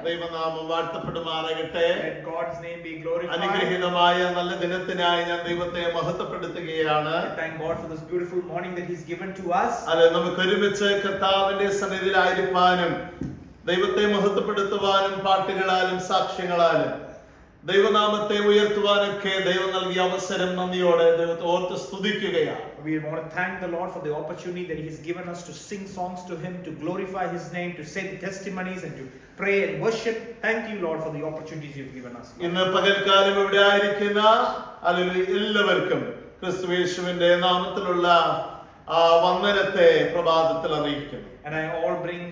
ദൈവനാമം വാഴ്ത്തപ്പെടുമാറാകട്ടെ. Let God's name be glorified. അനുഗ്രഹീതമായ നല്ല ദിനത്തിനായി ഞാൻ ദൈവത്തെ മഹത്വപ്പെടുത്തുകയാണ്. I thank God for this beautiful morning that He's given to us. അത് നമുക്ക് ഒരുമിച്ച് കർത്താവിന്റെ സന്നിധിയിലായിരിക്കാനും ദൈവത്തെ മഹത്വപ്പെടുത്തുവാനും പാട്ടുകളാലും സാക്ഷ്യങ്ങളാലും ദൈവനാമത്തെ ഉയർത്തുവാനൊക്കെ ദൈവം നൽകിയ അവസരം നന്ദിയോടെ ദൈവത്തെ ഓർത്ത് സ്തുതിക്കുകയാണ്. We want to thank the Lord for the opportunity that He's given us to sing songs to Him, to glorify His name, to say the testimonies and to pray and worship. Thank you, Lord, for the opportunities You've given us. ഇന്ന് പകൽക്കാലം ഇവിടെ ആയിരിക്കുന്ന എല്ലാവർക്കും ക്രിസ്തുയേശുവിന്റെ നാമത്തിലുള്ള വന്ദനത്തെ പ്രഭാതത്തിൽ അറിയിക്കുന്നു. And I all bring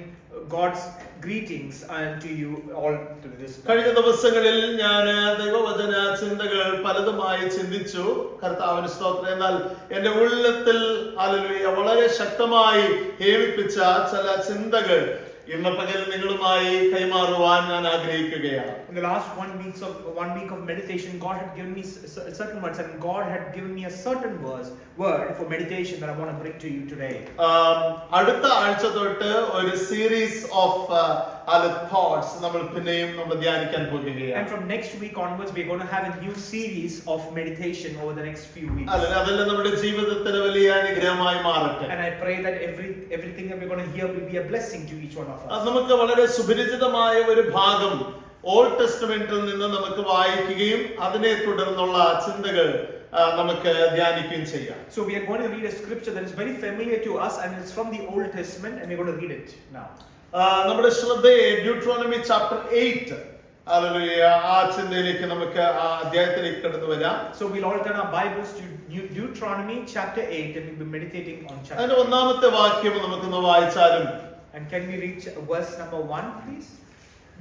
God's greetings to you all to this. കഴിഞ്ഞ ദിവസങ്ങളിൽ ഞാൻ ദൈവവചന ചിന്തകൾ പലതുമായി ചിന്തിച്ചു. കർത്താവിന് സ്തോത്രം. എന്നാൽ എന്റെ ഉള്ളത്തിൽ ഹല്ലേലൂയ വളരെ ശക്തമായി ഹേമിപ്പിച്ച ചില ചിന്തകൾ ഇന്ന് പകൽ നിങ്ങളുമായി കൈമാറുവാൻ ഞാൻ ആഗ്രഹിക്കുകയാണ്. In the last 1 week of meditation, God had given me certain words, and God had given me a certain word for meditation that I want to bring to you today. അടുത്ത ആഴ്ച തൊട്ട് ഒരു സീരീസ് ഓഫ് thoughts നമ്മൾ ധ്യാനിക്കാൻ പോകുകയാണ്. And from next week onwards, we're going to have a new series of meditation over the next few weeks. അതെല്ലാം നമ്മുടെ ജീവിതത്തിന് വലിയ അനുഗ്രഹമായി മാറട്ടെ. And I pray that everything that we're going to hear will be a blessing to each one of us. നമുക്ക് വളരെ സുപരിചിതമായ ഒരു ഭാഗം ഓൾഡ് ടെസ്റ്റമെന്റിൽ നിന്ന് നമുക്ക് വായിക്കുകയും അതിനെ തുടർന്നുള്ള ചിന്തകൾ നമുക്ക് ധ്യാനിക്കുകയും ചെയ്യാം. So we are going to read a scripture that is very familiar to us, and it's from the Old Testament, and we're going to read it now. നമ്മുടെ ശ്രദ്ധയെ Deuteronomy chapter 8 ആ ചിന്തയിലേക്ക് നമുക്ക് ആ അധ്യായത്തിലേക്ക് കടന്നു വരാം. So we'll all turn our Bibles to Deuteronomy chapter 8, and we'll be meditating on chapter. അതിന്റെ ഒന്നാമത്തെ വാക്യം നമുക്കൊന്ന് വായിച്ചാലും. And can we read verse number 1, please?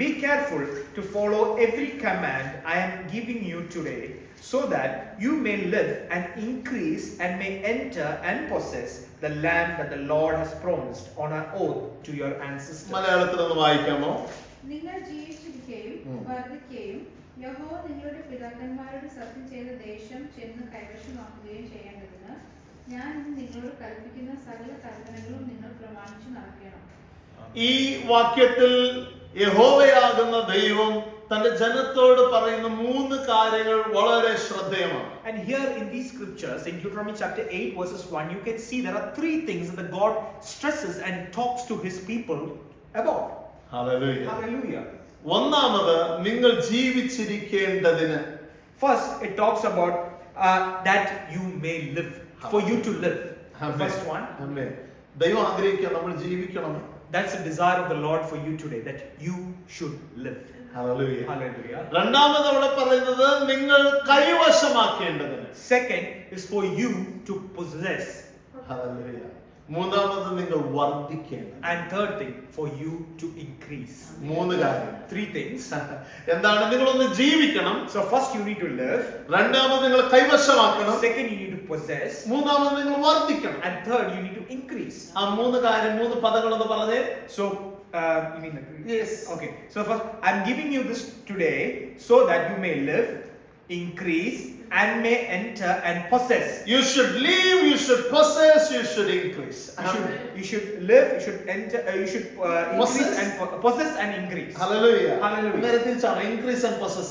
Be careful to follow every command I am giving you today, so that you may live and increase and may enter and possess the land that the Lord has promised on an oath to your ancestors. മലയാളത്തിൽ ഒന്ന് വായിക്കാമോ? നിങ്ങൾ ജീവിച്ചിരിക്കുകയും വർദ്ധിക്കുകയും യഹോവ നിങ്ങളുടെ പിതാക്കന്മാരോട് സത്യം ചെയ്ത ദേശം ചെന്ന് കൈവശമാക്കുകയും ചെയ്യേണ്ടതിന് ഞാൻ ഇന്ന് നിങ്ങളോട് കൽപ്പിക്കുന്ന സകല കൽപ്പനകളും നിങ്ങൾ പ്രമാണിച്ചു നടക്കണം. ഈ വാക്യത്തിൽ യഹോവയാകുന്ന ദൈവം തന്റെ ജനത്തോട് പറയുന്ന 3 കാര്യങ്ങൾ വളരെ ശ്രദ്ധേയമാണ്. And here in these scriptures, in Deuteronomy chapter 8 verses 1, you can see there are 3 things that God stresses and talks to His people about. Hallelujah. Hallelujah. ഒന്നാമത് നിങ്ങൾ ജീവിച്ചിരിക്കേണ്ടതിന്. First, it talks about that you may live, for you to live. The first one. Amen. ദൈവം ആഗ്രഹിക്കുക നമ്മൾ ജീവിക്കണം. That's the desire of the Lord for you today, that you should live. Hallelujah. Hallelujah. രണ്ടാമത് അവിടെ പറയുന്നത് നിങ്ങൾ കൈവശമാക്കേണ്ടതിന്. Second is for you to possess. Hallelujah. മൂന്നാമത് നിങ്ങൾ വർദ്ധിക്കണം. And third thing, for you to increase. 3 കാര്യം. 3 things. എന്താണ്? നിങ്ങളൊന്ന് ജീവിക്കണം. So first you need to live. രണ്ടാമത് നിങ്ങൾ കൈവശമാക്കണം. Second you need to possess. മൂന്നാമത് നിങ്ങൾ വർദ്ധിക്കണം. And third you need to increase. ആ 3 കാര്യം 3 പദങ്ങളൊന്ന് പറഞ്ഞേ. So you mean yes. Okay. So first I'm giving you this today so that you may live, increase and may enter and possess. You should live, you should possess, you should increase. You should live, you should enter, you should increase and possess and increase. Hallelujah. Hallelujah. നേരെ തിരിച്ചാണ് increase and possess.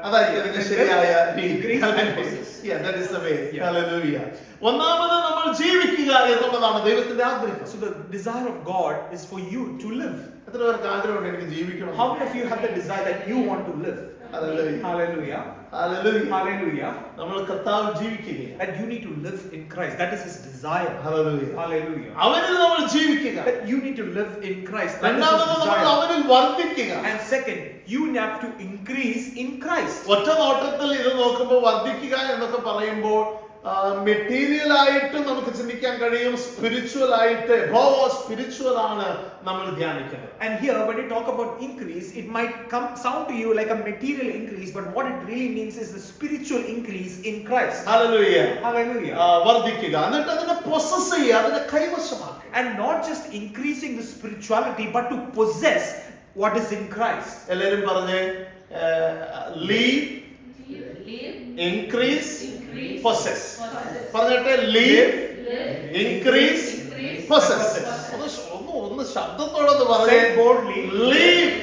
അതായിരിക്കും അതിന്റെ ശരിയായ increase and possess. Yeah, that is the way. Yeah. Hallelujah. ഒന്നാമത് നമ്മൾ ജീവിക്കുക എന്നുള്ളതാണ് ദൈവത്തിന്റെ ആഗ്രഹം. So the desire of God is for you to live. എത്ര പേർക്ക് ആഗ്രഹമുണ്ട് എനിക്ക് ജീവിക്കണം? How many of you have the desire that you want to live? Hallelujah. Hallelujah. Hallelujah. Hallelujah. നമ്മൾ കർത്താവ് ജീവിക്കുക. And you need to live in Christ. That is His desire. Hallelujah. Hallelujah. അവനിൽ നമ്മൾ ജീവിക്കുക. That you need to live in Christ. That is രണ്ടാമത് His നമ്മൾ desire. അവനിൽ വർദ്ധിക്കുക. And second, you have to increase in Christ. ഒറ്റ നോട്ടത്തിൽ ഇത് നോക്കുമ്പോൾ വർദ്ധിക്കുക എന്നൊക്കെ പറയുമ്പോൾ മെറ്റീരിയൽ ആയിട്ട് നമുക്ക് ചിന്തിക്കാൻ കഴിയും. സ്പിരിച്വൽ ആയിട്ട് സ്പിരിച്വൽ ആണ് നമ്മൾ ധ്യാനിക്കുന്നത്. And here when you talk about increase, it might sound to you like a material increase, but what it really means is the spiritual increase in Christ. Hallelujah. Hallelujah. വർദ്ധിക്കുക, എന്നിട്ട് അതിനെ possess ചെയ്യുക, അതിനെ കൈവശമാക്കുക. And not just increasing the spirituality, but to possess what is in Christ. എല്ലാവരും പറഞ്ഞേ live, increase, possess. പറഞ്ഞിട്ട് live, increase, possess. ഒന്ന് ശബ്ദത്തോടെ പറഞ്ഞേ. Say boldly. Live,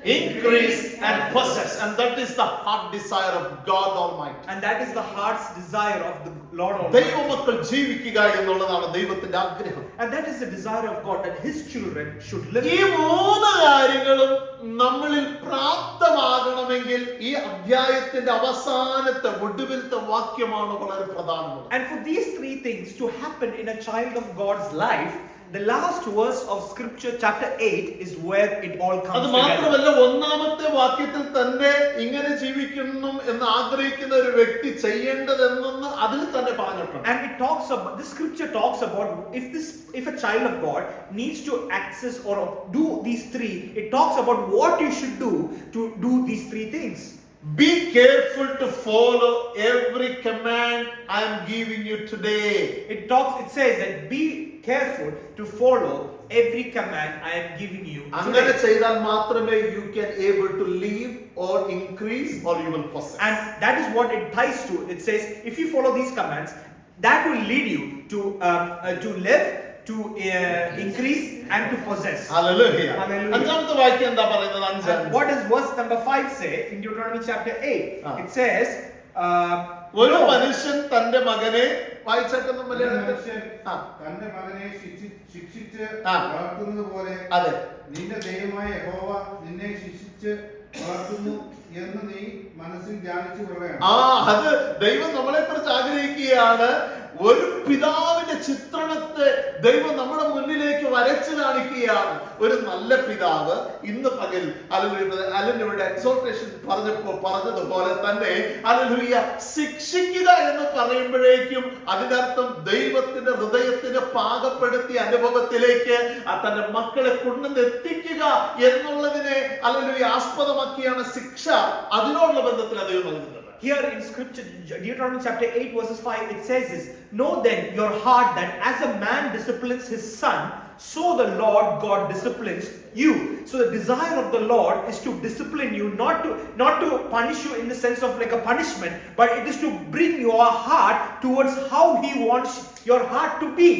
increase and possess. And that is the heart desire of God Almighty. And that is the heart's desire of the Lord Almighty. ദൈവമക്കൾ ജീവിക്കുക എന്നുള്ളതാണ് ദൈവത്തിന്റെ ആഗ്രഹം. And that is the desire of God, that His children should live. ഈ മൂന്ന് കാര്യങ്ങളും നമ്മളിൽ പ്രാപ്തമാകണമെങ്കിൽ ഈ അധ്യായത്തിന്റെ അവസാനത്തെ ഒടുവിലത്തെ വാക്യമാണ് വളരെ പ്രധാനമാണ്. And for these three things to happen in a child of God's life, the last verse of scripture chapter 8 is where it all അത് comes together. മാത്രമല്ല ഒന്നാമത്തെ വാക്യത്തിൽ തന്നെ ഇങ്ങനെ ജീവിക്കണം എന്ന് ആഗ്രഹിക്കുന്ന ഒരു വ്യക്തി ചെയ്യേണ്ടതെന്ന് അതിൽ തന്നെ പറഞ്ഞിട്ടുണ്ട്. And it talks about, this scripture talks about if a child of God needs to access or do these three, it talks about what you should do to do these three things. Be careful to follow every command I am giving you today. It says that be careful to follow every command I am giving you അങ്ങനെ today. ചെയ്താൽ മാത്രമേ you can able to live or increase or you will possess. And that is what it ties to. It says if you follow these commands, that will lead you to live, to increase and to possess. Hallelujah. Hallelujah. അഞ്ചാമത്തെ വാക്യം എന്താ പറയുന്നത്? And what does verse number 5 say in Deuteronomy chapter 8? It says, ഒരു മനുഷ്യൻ തന്റെ മകനെ വായിച്ചേക്കുന്ന മനുഷ്യൻ തന്റെ മകനെ ശിക്ഷിച്ച് വളർത്തുന്നത് പോലെ അതെ നിന്റെ ദൈവമായ യഹോവ നിന്നെ ശിക്ഷിച്ച് വളർത്തുന്നു എന്ന് നീ മനസ്സിൽ ധ്യാനിച്ചു കൊള്ളണം. അത് ദൈവം നമ്മളെ കുറിച്ച് ആഗ്രഹിക്കുകയാണ്. ഒരു പിതാവിന്റെ ചിത്രണത്തെ ദൈവം നമ്മുടെ മുന്നിലേക്ക് വരച്ചു കാണിക്കുകയാണ്. ഒരു നല്ല പിതാവ് ഇന്ന് പകൽ അലനുവിടെ എക്സോർട്ടേഷൻ പറഞ്ഞതുപോലെ തന്നെ അലലുയ ശിക്ഷിക്കുക എന്ന് പറയുമ്പോഴേക്കും അതിനർത്ഥം ദൈവത്തിന്റെ ഹൃദയത്തിന് പാകപ്പെടുത്തിയ അനുഭവത്തിലേക്ക് തന്റെ മക്കളെ കൊണ്ടുവന്നെത്തിക്കുക എന്നുള്ളതിനെ അലലുയ ആസ്പദമാക്കിയാണ് ശിക്ഷ. അതിനോടുള്ള ബന്ധത്തിൽ ദൈവം നൽകുന്നത്. Here in scripture, Deuteronomy chapter 8 verses 5, it says this, know then your heart that as a man disciplines his son, so the Lord God disciplines you. So the desire of the Lord is to discipline you, not to punish you in the sense of like a punishment, but it is to bring your heart towards how He wants your heart to be.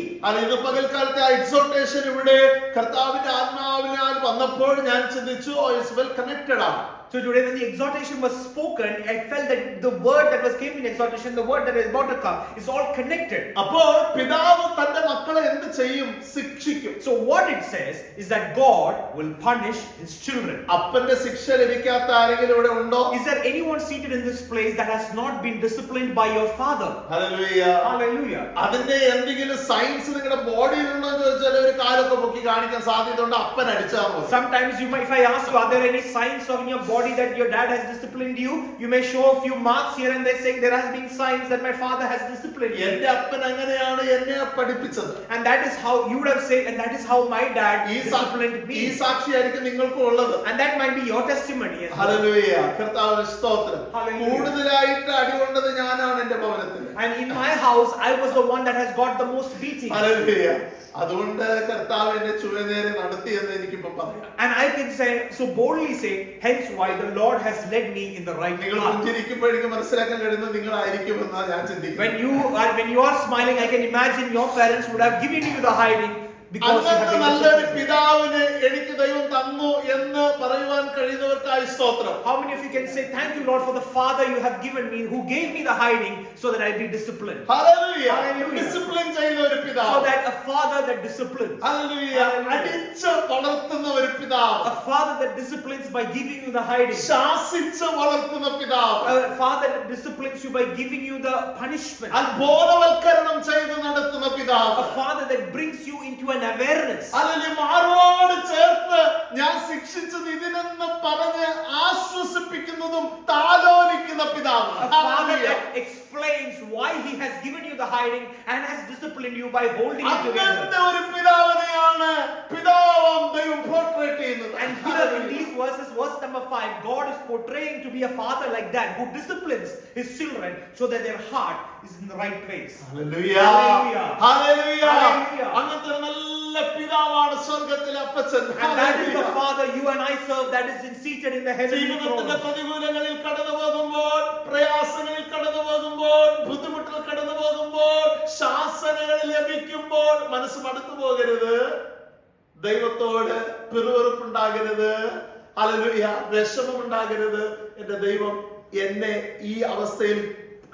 ഇന്ന് പകൽക്കാലത്തെ exhortation ഇവിടെ കർത്താവിന്റെ ആത്മാവിനാൽ വന്നപ്പോൾ ഞാൻ ചിന്തിച്ചു it's well connected ആണ്. So today when the exhortation was spoken, I felt that the word that came in exhortation, the word that is about to come, is all connected. അപ്പോൾ പിതാവ് തന്റെ മക്കളെ എന്ത് ചെയ്യും? ശിക്ഷിക്കും. So what it says is that God will punish His children. അപ്പന്റെ ശിക്ഷ ലഭിക്കാത്ത ആരെങ്കിലും ഇവിടെ ഉണ്ടോ? Is there anyone seated in this place that has not been disciplined by your father? Hallelujah. Hallelujah. അതിന്റെ എന്തെങ്കിലും സയൻസ് നിങ്ങളുടെ ബോഡിയിൽ ഉണ്ടോ എന്ന് ചോദിച്ചാൽ ഒരു കാലൊക്കെ പൊക്കി കാണിക്കാൻ സാധ്യതയുണ്ട്. അപ്പൻ അടിച്ചാൽ മതി. Sometimes if I ask you, are there any signs of in your body that your dad has disciplined you? You may show a few marks here and there saying there has been signs that my father has disciplined you. എന്റെ അപ്പൻ അങ്ങനെയാണ് എന്നെ പഠിപ്പിച്ചത്. And that is how you would have said, and that is how my dad disciplined me. ഈ സാക്ഷിയായിരിക്കും നിങ്ങൾക്കും ഉള്ളത്. And that might be your testimony as well. Hallelujah. കർത്താവിന് സ്തോത്രം. Hallelujah. കൂടുതലായിട്ട് അടികൊണ്ടത് ഞാനാണ് എന്റെ ഭവനത്തിൽ. And in my house I was the one that has got the most beating. Hallelujah. അതുകൊണ്ട് കർത്താവ് എന്നെ ചുവനേരെ നടത്തി എന്ന് എനിക്കിപ്പോ പറയാം. And I can say, so boldly say, hence why the Lord has led me in the right നിങ്ങൾ path. പുഞ്ചിരിക്കുമ്പോഴേക്കും മനസ്സിലാക്കാൻ കഴിയുന്നത് നിങ്ങളായിരിക്കുമെന്നാണ് ഞാൻ ചിന്തിക്കുന്നത്. When you are smiling, I can imagine your parents would have given you the hiding because you have അങ്ങനത്തെ been നല്ലൊരു disciplined. പിതാവിനെ എനിക്ക് ദൈവം തന്നു എന്ന് പറയുവാൻ കഴിയുന്നവർക്കായി സ്തോത്രം. How many of you can say, thank you Lord for the father you have given me, who gave me the hiding so that I be disciplined. Hallelujah. Hallelujah. Discipline ചെയ്യുന്ന ഒരു So പിതാവ്. that a father that disciplines. Hallelujah. Hallelujah. അടിച്ച് വളർത്തുന്ന ഒരു പിതാവ്. A father that disciplines by giving you the hiding. ശാസിച്ച് വളർത്തുന്ന പിതാവ്. A father that disciplines you by giving you the punishment. ബോധവൽക്കരണം ചെയ്ത് നടത്തുന്ന പിതാവ്. A father that brings you into an awareness. അല്ലെങ്കിൽ മാറോട് ചേർത്ത് ഞാൻ ശിക്ഷിച്ചത് ഇതിനെന്ന് പറഞ്ഞ് ആശ്വസിപ്പിക്കുന്നതും താലോലിക്കുന്ന പിതാവ്. A father that explains why he has given you the hiding and has disciplined you by holding it together. അങ്ങനത്തെ ഒരു പിതാവിനെയാണ് പിതാവാം ദൈവം പോർട്രേറ്റ് ചെയ്യുന്നത്. And here in these verses, verse number 5, God is portraying to be a father like that who disciplines his children so that their heart is in the right place. Hallelujah. Hallelujah. Hallelujah. Hallelujah. അങ്ങനത്തെ ഒരു നല്ല പിതാവാണ് സ്വർഗ്ഗത്തിലെ അപ്പച്ചൻ. And that is the father you and I serve, that is seated in the heavenly ജീവിതത്തിന്റെ throne. പ്രതികൂലങ്ങളിൽ കടന്നു പോകുമ്പോൾ, പ്രയാസങ്ങളിൽ കടന്നു പോകുമ്പോൾ, ബുദ്ധിമുട്ടിൽ കടന്നു പോകുമ്പോൾ, ശാസനകൾ ലഭിക്കുമ്പോൾ മനസ്സ് മടുത്തു പോകരുത്. ദൈവത്തോട് പിറുപിറുപ്പുണ്ടാകരുത്. ഹല്ലേലൂയ, വിഷമമുണ്ടാകരുത്. എന്റെ ദൈവം എന്നെ ഈ അവസ്ഥയിൽ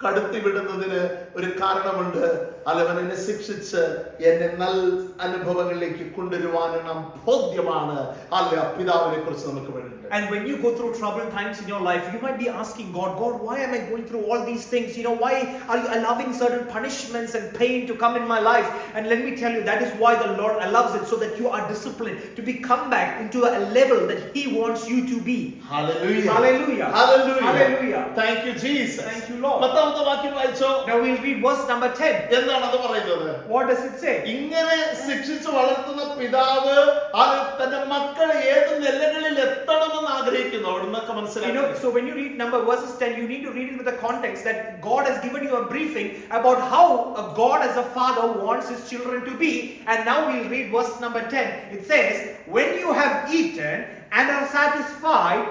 കടത്തി വിടുന്നതിന് ഒരു കാരണമുണ്ട്. അവൻ എന്നെ ശിക്ഷിച്ച് എന്നെ നല്ല അനുഭവങ്ങളിലേക്ക് കൊണ്ടുവരുവാനുള്ള ബോധ്യമാണ്. അല്ല, പിതാവിനെ കുറിച്ച് നമുക്ക് വേണ്ടി. And when you go through troubled times in your life, you might be asking God, why am I going through all these things? Why are you allowing certain punishments and pain to come in my life? And let me tell you, that is why the Lord allows it, so that you are disciplined to come back into a level that He wants you to be. Hallelujah. Hallelujah. Hallelujah. Hallelujah. Thank you, Jesus. Thank you, Lord. പത്താമത്തെ വാക്യം വായിച്ചോ. Now we'll read verse number 10. എന്താണ് അത് പറയുന്നത്? What does it say? ഇങ്ങനെ ശിക്ഷിച്ച് വളർത്തുന്ന പിതാവ് അത് തന്റെ മക്കൾ ഏത് നിലകളിൽ എത്തണമെന്ന് ആഗ്രഹിക്കുന്നു. അവിടുന്നൊക്കെ മനസ്സിലാക്കി. So when you read verses 10, you need to read it with the context that God has given you a briefing about how a God as a father wants his children to be. And now we'll read verse number 10. It says, when you have eaten and are satisfied,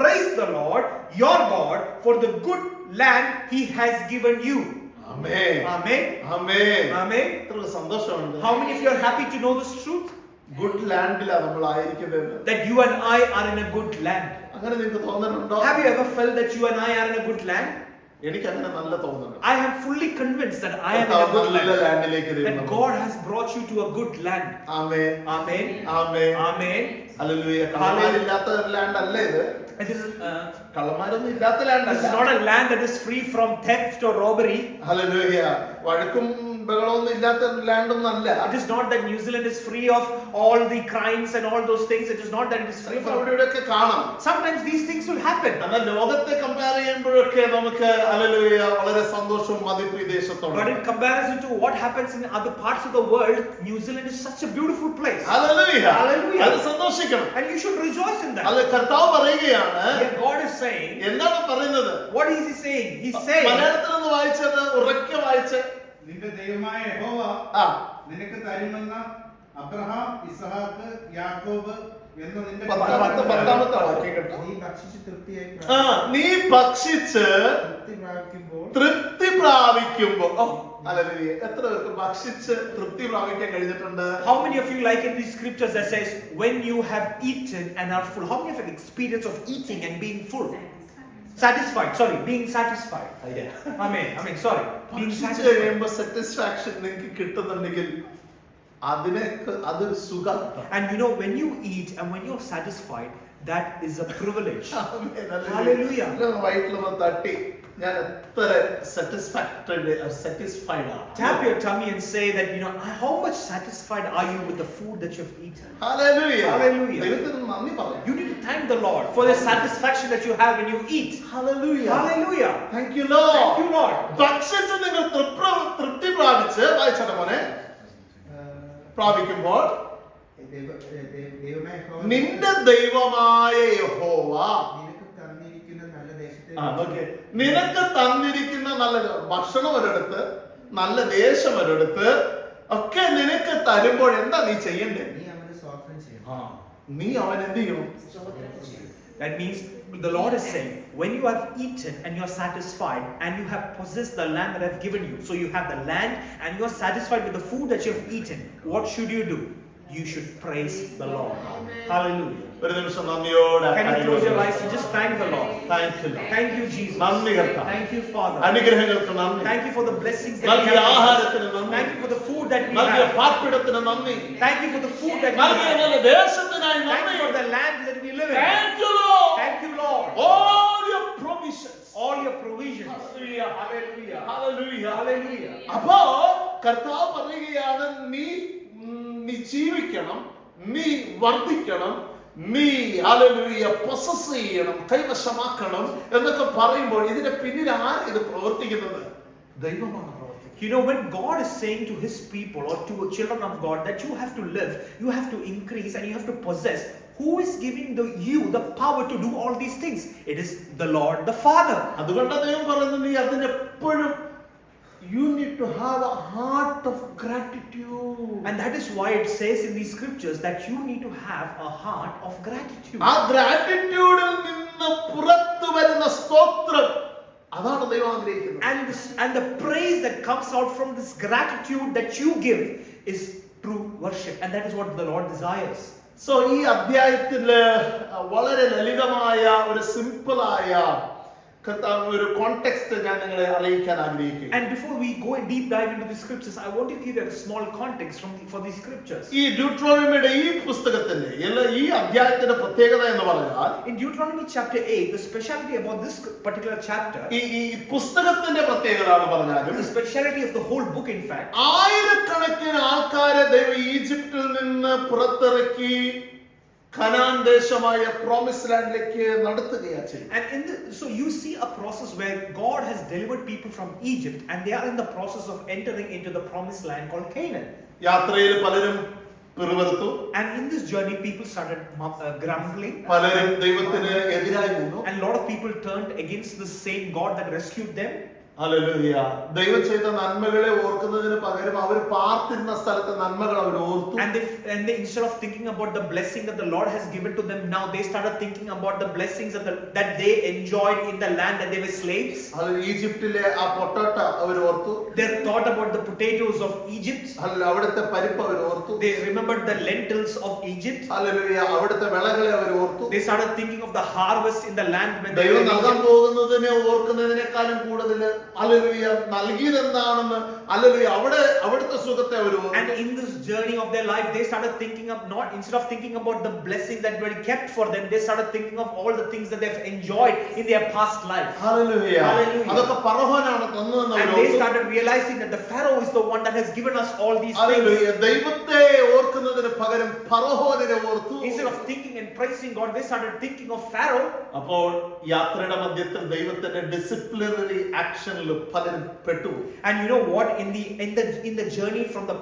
praise the Lord your God for the good land He has given you. Amen. Amen. Amen. Amen. എത്ര സന്തോഷമുണ്ട്. How many of you are happy to know this truth? Good ലാൻഡിലാണ് നമ്മൾ ആയിരിക്കുന്നത്. That you and I are in a good land. അങ്ങനെ നിങ്ങൾക്ക് തോന്നുന്നുണ്ടോ? Have you ever felt that you and I are in a good land? എനിക്ക് അങ്ങനെ നല്ല തോന്നുന്നു. I am fully convinced that I am in a good land. ലാൻഡിലേക്ക് That God has brought you to a good land. Amen. Amen. Amen. Amen. Hallelujah. കള്ളന്മാരില്ലാത്ത ഒരു land അല്ലേ ഇത്? It is, കള്ളന്മാരൊന്നും ഇല്ലാത്ത ലാൻഡ് this is അല്ല. not a land that is free from theft or robbery. Hallelujah. വഴക്കും ബഹളമൊന്നും ഇല്ലാത്ത land ഒന്നും അല്ല. It is not that New Zealand is free of all the crimes and all those things. It is not that it is free from. അവിടെ ഇവിടെയൊക്കെ കാണാം. Sometimes these things will happen. എന്നാൽ ലോകത്തെ compare ചെയ്യുമ്പോഴൊക്കെ നമുക്ക് hallelujah വളരെ സന്തോഷവും മതിപ്രദേശത്തോടെ. But in comparison to what happens in other parts of the world, New Zealand is such a beautiful place. Hallelujah. Hallelujah. അത് സന്തോഷിക്കണം. And you should rejoice in that. അത് കർത്താവ് പറയുകയാണ്. Here God is saying. എന്താണ് പറയുന്നത്? What is He saying? He's saying. മലയാളത്തിൽ നിന്ന് വായിച്ചത് ഉറക്കെ വായിച്ച്. നിന്റെ ദൈവമായ യഹോവ ആ നിനക്ക് തരുമെന്ന അബ്രഹാം, ഇസ്ഹാക്ക്, യാക്കോബ് എന്ന നിന്റെ പത്താമത്തെ വാക്യം കേട്ടോ. നീ ഭക്ഷിച്ച് തൃപ്തിയായി നീ ഭക്ഷിച്ച് തൃപ്തി പ്രാപിക്കുമ്പോൾ. ഹല്ലേലൂയ. എത്ര പേർക്ക് ഭക്ഷിച്ച് തൃപ്തി പ്രാപിക്കാൻ കഴിഞ്ഞിട്ടുണ്ട്? How many of you like in these scriptures that says when you have eaten and are full? How many of you have experience of eating and being full? Satisfied. Sorry, being satisfied. Amen. Sorry. Being ഭക്ഷിച്ച് satisfied. കഴിയുമ്പോൾ satisfaction നിങ്ങൾക്ക് കിട്ടുന്നുണ്ടെങ്കിൽ അത് സുഖം. And when you eat and when you're satisfied, that is a privilege. Hallelujah. വയറ്റിലൊന്ന് തട്ടി ഞാൻ എത്ര satisfied ആണ്. Tap your tummy and say that how much satisfied are you with the food that you've eaten? Hallelujah. Hallelujah. ദൈവത്തിന് നന്ദി പറയാം. You need to thank the Lord for the satisfaction that you have when you eat. Hallelujah. Hallelujah. Thank you Lord. Thank you Lord. ഭക്ഷിച്ച് നിങ്ങൾ തൃപ്തി പ്രാപിച്ച് വായിച്ചാട്ടെ മോനെ. പ്രാപിക്കുമ്പോൾ നിന്റെ ദൈവമായ യഹോവ നിനക്ക് തന്നിരിക്കുന്ന നല്ല ഭക്ഷണം ഒരിടത്ത്, നല്ല ദേശം ഒരിടത്ത് ഒക്കെ നിനക്ക് തരുമ്പോൾ എന്താ നീ ചെയ്യണ്ടേ? നീ അവൻ എന്ത് ചെയ്യണം? That means the Lord is saying, when you have eaten and you are satisfied and you have possessed the land that I have given you, so you have the land and you are satisfied with the food that you have eaten, what should you do? You should praise the Lord. Hallelujah. ഒരു നിമിഷം നന്ദിയോടെ Can you close your eyes and just thank the Lord? Thank you Lord. Thank you Jesus. നന്ദി കർത്താവേ. Thank you Father. അനുഗ്രഹങ്ങൾക്ക് നന്ദി. Thank you for the blessings that we നൽകിയ have. ആഹാരത്തിന് നന്ദി. Thank you for the food that we നൽകിയ have. പാർപ്പിടത്തിന് നന്ദി. Thank you for the food that we നൽകിയ have. നല്ല ദേശത്തിനായി Thank നന്ദി. you for the land that we live in. Thank you Lord. Thank you Lord. All your provisions. All your provisions. Hallelujah. Hallelujah. Hallelujah. Hallelujah. അപ്പോ കർത്താവ് പറയുകയാണ്, നീ ജീവിക്കണം, നീ വർദ്ധിക്കണം, നീ ഹല്ലേലൂയ പൊസസ് ചെയ്യണം, കൈവശമാക്കണം എന്നൊക്കെ പറയുമ്പോൾ ഇതിന്റെ പിന്നിൽ ആരാ ഇത് പ്രവർത്തിക്കുന്നത്? ദൈവമാണ് പ്രവർത്തിക്കുന്നത്. When God is saying to His people or to children of God that you have to live, you have to increase and you have to possess, who is giving you the power to do all these things? It is the Lord, the Father. അതുകൊണ്ടാണ് ദൈവം പറയുന്നത്, നീ അതിനെപ്പോഴും you need to have a heart of gratitude. And that is why it says in these scriptures that you need to have a heart of gratitude. ആ ഗ്രാറ്റിറ്റ്യൂഡിൽ നിന്ന് പുറത്തു വരുന്ന സ്തോത്രം, അതാണ് ദൈവം ആഗ്രഹിക്കുന്നത്. And the praise that comes out from this gratitude that you give is true worship, and that is what the Lord desires. So ഈ അധ്യായത്തില് വളരെ ലളിതമായ ഒരു സിമ്പിളായ ഒരു കോണ്ടെക്സ്റ്റ് ഞാൻ നിങ്ങളെ അറിയിക്കാൻ ആഗ്രഹിക്കുന്നു. And before we go and deep dive into the scriptures, I want to give you a small context for these scriptures. ഈ ഡ്യൂട്രോണമിയുടെ ഈ പുസ്തകത്തിന്റെ ഈ അധ്യായത്തിന്റെ പ്രത്യേകത എന്ന് പറഞ്ഞാൽ, In Deuteronomy chapter 8, the specialty about this particular chapter, ഈ പുസ്തകത്തിന്റെ പ്രത്യേകത എന്ന് പറഞ്ഞാലും, the specialty of the whole book in fact, ആയിരക്കണക്കിന് ആൾക്കാരെ ദൈവം ഈജിപ്തിൽ നിന്ന് പുറത്തിറക്കി കനാൻ ദേശമായ പ്രോമിസ് ലാൻഡിലേക്ക് നടത്തുകയാണ് ചെയ്യുന്നത്. and so you see a process where God has delivered people from Egypt and they are in the process of entering into the promised land called Canaan. യാത്രയിൽ പലരും പിറുപിറുത്തു, And in this journey people started grumbling, പലരും ദൈവത്തിന് എതിരായി നിന്നു. and a lot of people turned against the same God that rescued them. Hallelujah. ദൈവം ചെയ്ത നന്മകളെ ഓർക്കുന്നതിന് പകരം അവർ പാർത്തിരുന്ന സ്ഥലത്തെ നന്മകൾ അവർ ഓർത്തു. And they instead of thinking about the blessing that the Lord has given to them, now they started thinking about the blessings that they enjoyed in the land that they were slaves. ഈജിപ്തിലെ ആ പൊട്ടോട്ട അവർ ഓർത്തു. They thought about the potatoes of Egypt. അവിടുത്തെ പരിപ്പ് അവർ ഓർത്തു. They remembered the lentils of Egypt. Hallelujah. അവിടുത്തെ വിളകളെ അവർ ഓർത്തു. They started thinking of the harvest in the land when they ദൈവം were in നൽകാൻ Egypt. പോകുന്നതിനെ ഓർക്കുന്നതിനേക്കാളും കൂടുതൽ ഹല്ലേലൂയ നൽകിയതെന്താണെന്ന്, ഹല്ലേലൂയ, അവിടുത്തെ സുഖത്തെ അവർ ഓർത്തു. And in this journey of their life, they started thinking of not, instead of thinking about the blessings that were kept for them, they started thinking of all the things that they've enjoyed in their past life. Hallelujah. Hallelujah. അതൊക്കെ ഫറവോനാണ് തന്നതെന്ന് അവർ And they ഓർത്തു. started realizing that the Pharaoh is the one that has given us all these things. Hallelujah. ദൈവത്തെ ഓർക്കുന്നതിന് പകരം ഫറവോനെ ഓർത്തു. Instead of thinking and praising God, they started thinking of Pharaoh. അപ്പോൾ യാത്രയുടെ മധ്യത്തിൽ ദൈവത്തിന്റെ disciplinary ആക്ഷനിൽ പലരും പെട്ടു. And you know what? In the journey from the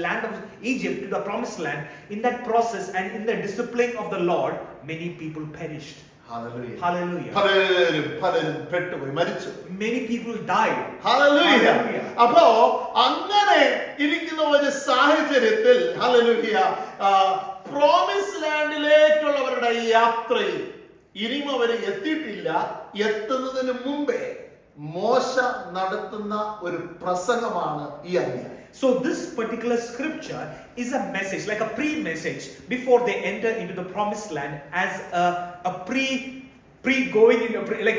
land of Egypt to the promised land, in that process and in the discipline of the Lord, many people perished. Hallelujah. Hallelujah. പലരും പെട്ടുപോയി, മരിച്ചു. Many people died. Hallelujah. Hallelujah. അപ്പോ അങ്ങനെ ഇരിക്കുന്ന ഒരു സാഹചര്യത്തിൽ hallelujah promise ലാൻഡിലേക്കുള്ളവരുടെ യാത്രയിൽ ഇനിയും അവർ എത്തിയിട്ടില്ല. എത്തുന്നതിന് മുമ്പേ മോശ നടത്തുന്ന ഒരു പ്രസംഗമാണ് ഈ അധ്യായം. So this particular scripture is a message, like a pre-message before they enter into the promised land, as a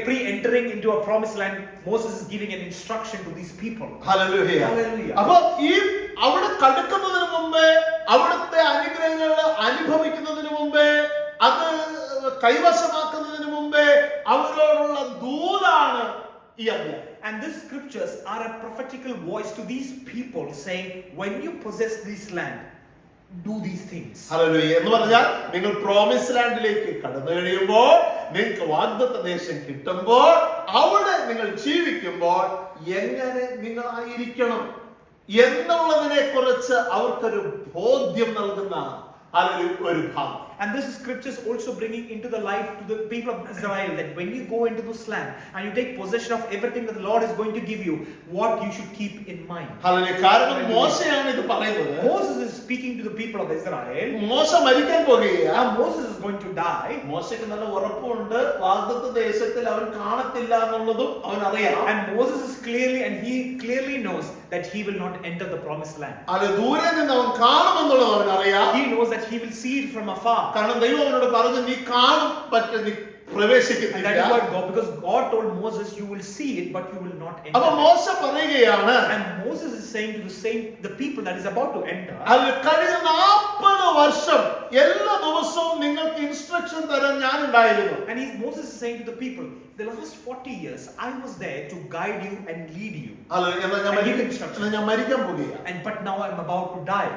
pre-entering into a promised land. Moses is giving an instruction to these people. Hallelujah. Hallelujah. അപ്പൊ ഈ അവിടെ കടക്കുന്നതിന് മുമ്പേ, അവിടുത്തെ അനുഗ്രഹങ്ങൾ അനുഭവിക്കുന്നതിന് മുമ്പേ, അത് കൈവശമാക്കുന്നതിന് മുമ്പേ അവരോടുള്ള ദൂതാണ് ഈ അധ്യായം. And these scriptures are a prophetical voice to these people saying, when you possess this land, do these things. Hallelujah. എന്ന് പറഞ്ഞാൽ നിങ്ങൾ പ്രോമിസ് ലാൻഡിലേക്ക് കടന്നു കഴിയുമ്പോൾ, നിങ്ങൾക്ക് വാഗ്ദത്ത ദേശം കിട്ടുമ്പോൾ, അവിടെ നിങ്ങൾ ജീവിക്കുമ്പോൾ എങ്ങനെ നിങ്ങളായിരിക്കണം എന്നുള്ളതിനെ കുറിച്ച് അവർക്കൊരു ബോധ്യം നൽകുന്ന ഒരു ഭാഗം. And this scripture is also bringing into the life to the people of Israel that when you go into this land and you take possession of everything that the Lord is going to give you, what you should keep in mind. Hallelujah. കാരണം മോശയാണ് ഇത് പറയുന്നത്. Moses is speaking to the people of Israel. മോശ മരിക്കാൻ പോകുകയാണ്. Now Moses is going to die. മോശയ്ക്ക് നല്ല ഉറപ്പുണ്ട്, വാഗ്ദത്ത ദേശത്തിൽ അവൻ കാണത്തില്ല എന്നുള്ളതും അവൻ അറിയാം. And Moses is he clearly knows that he will not enter the promised land. അത് ദൂരെ നിന്ന് അവൻ കാണുമെന്നുള്ളത് അവൻ അറിയാം. He knows that he will see it from afar. കാരണം ദൈവം അവനോട് പറഞ്ഞു, നീ കാണും, പക്ഷേ നീ And that is പ്രവേശിക്കത്തില്ല. what because God told Moses, you will see it, but you will not അപ്പൊ enter. മോശ പറയുകയാണ്, And Moses is saying to the people that is about to enter, അത് കഴിഞ്ഞ 40 വർഷം എല്ലാ ദിവസവും നിങ്ങൾക്ക് ഇൻസ്ട്രക്ഷൻ തരാൻ ഞാൻ ഉണ്ടായിരുന്നു. and Moses is saying to the people, the last 40 years I was there to guide you and lead you. ഞാൻ മരിക്കാൻ പോകുകയാണ്. But now I'm about to die.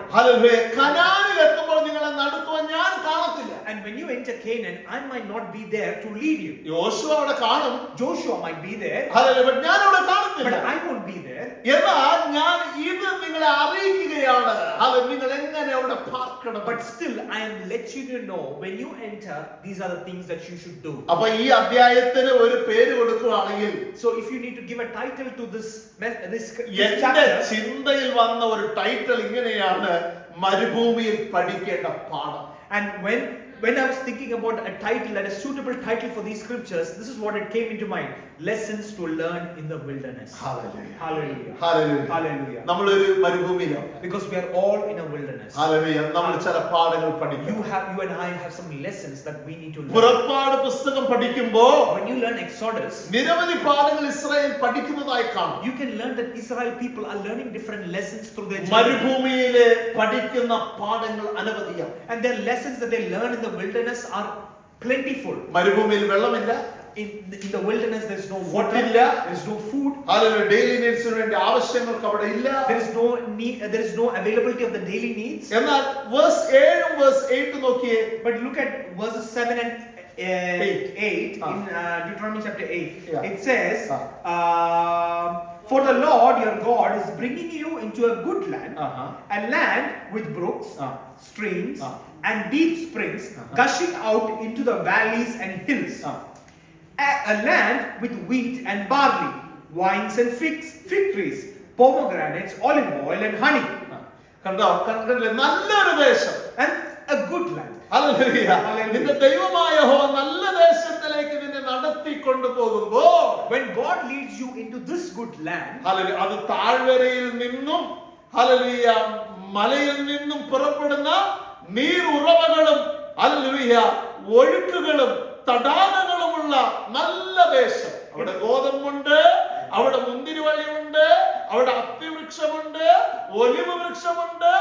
കനാനിൽ എത്തുമ്പോൾ നിങ്ങളെ നടത്തുവാൻ ഞാൻ കാണത്തില്ല. And when you enter Canaan, I might not be there to lead you. യോശുവ അവിടെ കാണും, Joshua might be there, ഞാൻ അവിടെ കാണത്തില്ല. but I won't be there. എന്നാൽ ഞാൻ ഇത് നിങ്ങളെ അറിയിക്കുകയാണ്, അത് നിങ്ങൾ എങ്ങനെ അവിടെ പാർക്കണം. But still I am let you to know when you enter, these are the things that you should do. അപ്പൊ ഈ അധ്യായത്തിന് ഒരു പേര് കൊടുക്കുകയാണെങ്കിൽ, So if you need to give a title to this എന്റെ chapter, ചിന്തയിൽ വന്ന ഒരു ടൈറ്റിൽ ഇങ്ങനെയാണ്, മരുഭൂമിയിൽ പഠിക്കേണ്ട പാഠം. and when when I was thinking about a title, that a suitable title for these scriptures, this is what it came into mind: lessons to learn in the wilderness. Hallelujah. Hallelujah. Hallelujah. Hallelujah. നമ്മളൊരു മരുഭൂമിയിലാണ്. Because we are all in a wilderness. Hallelujah. നമ്മൾ ചില പാഠങ്ങൾ You പഠിക്കും. and I have some lessons that we need to learn. പുറപ്പാട് പുസ്തകം പഠിക്കുമ്പോൾ When you learn Exodus, നിരവധി പാഠങ്ങൾ ഇസ്രായേൽ പഠിക്കുന്നതായി കാണും. you can learn that Israel people are learning different lessons through their journey. മരുഭൂമിയിലെ പഠിക്കുന്ന പാഠങ്ങൾ അനവധിയാണ്. And their lessons that they learn in the wilderness are plentiful. മരുഭൂമിയിൽ വെള്ളമില്ല, In the wilderness, there is no water, ഇല്ല. there is no food, അല്ലെങ്കിൽ daily നീഡ്സിന് വേണ്ടി ആവശ്യങ്ങൾക്ക് അവിടെ ഇല്ല. there is no need, there is no availability of the daily needs. എന്നാൽ verse 7 verse 8 നോക്കിയേ. But look at verses 7 and 8 Ah. in Deuteronomy chapter 8. Yeah. It says, "For the Lord your God is bringing you into a good land, a land with brooks, streams, and deep springs gushing out into the valleys and hills. A land with wheat and barley, wines and fig trees, pomegranates, olive oil and honey." കണ്ടോ, കണ്ടില്ലേ? നല്ലൊരു ദേശം. And a good land. Hallelujah. Hallelujah. നിന്റെ ദൈവമായ യഹോവ നല്ല ദേശത്തിലേക്ക് നിന്നെ നടത്തിക്കൊണ്ടു പോകുമ്പോൾ, When God leads you into this good land, hallelujah, അത് താഴ്വരയിൽ നിന്നും ഹല്ലേലൂയ മലയിൽ നിന്നും പുറപ്പെടുന്ന നീരുറവകളും ഹല്ലേലൂയ ഒഴുക്കുകളും തടാകങ്ങളുമുള്ള നല്ല ദേശം. അവിടെ ഗോതമ്പുണ്ട്, അവിടെ മുന്തിരിവള്ളിയുണ്ട്, അവിടെ അത്തിവൃക്ഷമുണ്ട്, ഒലിവ് വൃക്ഷമുണ്ട്,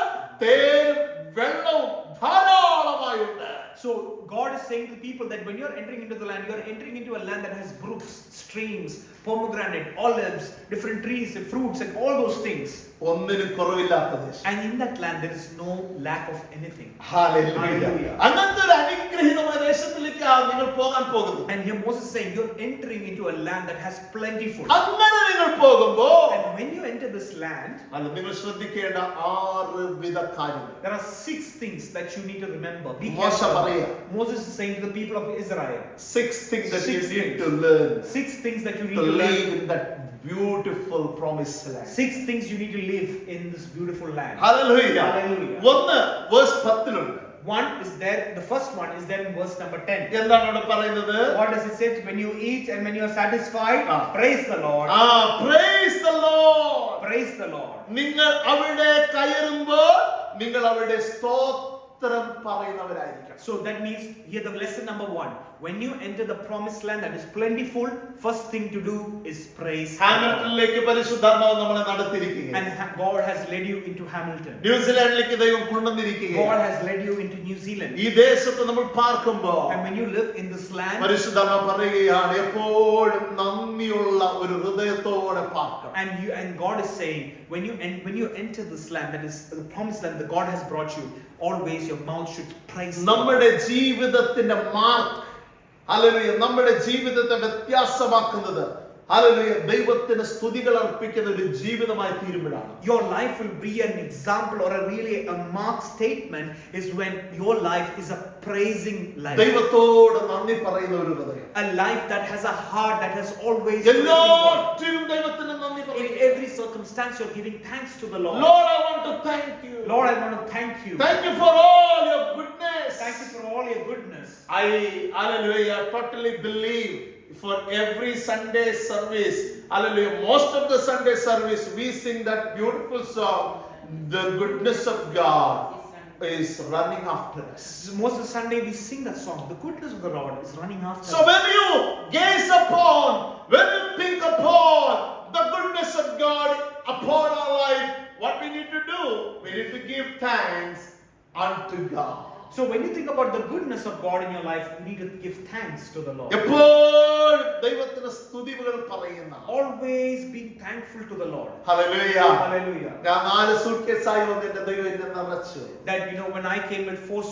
തേനും വെള്ളവും ധാരാളമായുണ്ട്. so God is saying to people that when you are entering into the land, you are entering into a land that has brooks, streams, pomegranate, olives, different trees, and fruits, and all those things. ഒന്നിനും കുറവില്ലാത്ത ദേശം. And in that land, there is no lack of anything. Hallelujah. Hallelujah. അങ്ങനത്തെ ഒരു അനുഗ്രഹീതമായ ദേശത്തിലേക്കാണ് നിങ്ങൾ പോകാൻ പോകുന്നത്. And here Moses is saying, you're entering into a land that has plentiful. അങ്ങനെ നിങ്ങൾ പോകുമ്പോൾ And when you enter this land, അത് നിങ്ങൾ ശ്രദ്ധിക്കേണ്ട 6 വിധ കാര്യങ്ങൾ. there are 6 things that you need to remember. Be മോശ careful. പറയാ. Moses is saying to the people of Israel, 6 things that you 6 need things. to learn 6 things that you need to to live learn. in that beautiful promised land. 6 things you need to live in this beautiful land. Hallelujah. Hallelujah. ഒന്ന് verse 10 One is there, the first one is there in verse number 10. എന്താണ് അവിടെ പറയുന്നത്? What does it say? When you eat and when you are satisfied, praise the Lord. Praise the Lord. Praise the Lord. നിങ്ങൾ അവിടെ കയറുമ്പോൾ നിങ്ങൾ അവിടെ സ്തോത്രം പറയുന്നവരായിരിക്കണം. So that means here the lesson number 1. When you enter the promised land that is plentiful, first thing to do is praise the Lord. ഹാമിൽട്ടണിലേക്ക് പരിശുദ്ധാത്മാവ് നമ്മളെ നടത്തിയിരിക്കുകയാണ്. And God has led you into Hamilton. ന്യൂസിലാൻഡിലേക്ക് ദൈവം കൊണ്ടുവന്നിരിക്കുകയാണ്. God has led you into New Zealand. ഈ ദേശത്ത് നമ്മൾ പാർക്കുമ്പോൾ And when you live in this land, പരിശുദ്ധാത്മാവ് പറയുകയാണ് എപ്പോഴും നന്ദിയുള്ള ഒരു ഹൃദയത്തോടെ പാർക്കണം. and God is saying, when you enter this land that is the promised land that God has brought you, always your mouth should praise the Lord. നമ്മുടെ ജീവിതത്തിന്റെ mark, hallelujah, നമ്മുടെ ജീവിതത്തെ വ്യത്യാസമാക്കുന്നത് ഹല്ലേലൂയ ദൈവത്തിന് സ്തുതികൾ അർപ്പിക്കുന്ന ഒരു ജീവിതമായി തീരുമ്പോഴാണ്. Your life will be an example or a mark statement is when your life is a praising life. ദൈവത്തോട് നന്ദി പറയുന്ന ഒരു ഹൃദയം. A life that has a heart that has always എല്ലാറ്റിനും ദൈവത്തിന് നന്ദി in പറയുന്നു. every circumstance you're giving thanks to the Lord. Lord, I want to thank you. Lord, I want to thank you. Thank you for all your goodness. Thank you for all your goodness. Hallelujah, totally believe for every Sunday service, hallelujah, most of the Sunday service we sing that beautiful song, the goodness of God is running after us. Most of the Sunday we sing that song. The goodness of the Lord is running after So us. when you gaze upon, when you think upon the goodness of God upon our life, what we need to do? We need to give thanks unto God. So when you think about the goodness of God in your life, you need to give thanks to the Lord. എപ്പോഴും ദൈവത്തിന് സ്തുതികൾ പറയുന്ന, Always be thankful to the Lord. Hallelujah. Hallelujah. ഞാൻ 4 suitcase-ആയി വന്ന് എന്റെ ദൈവം എന്നെ നിറച്ചു. That when I came with 4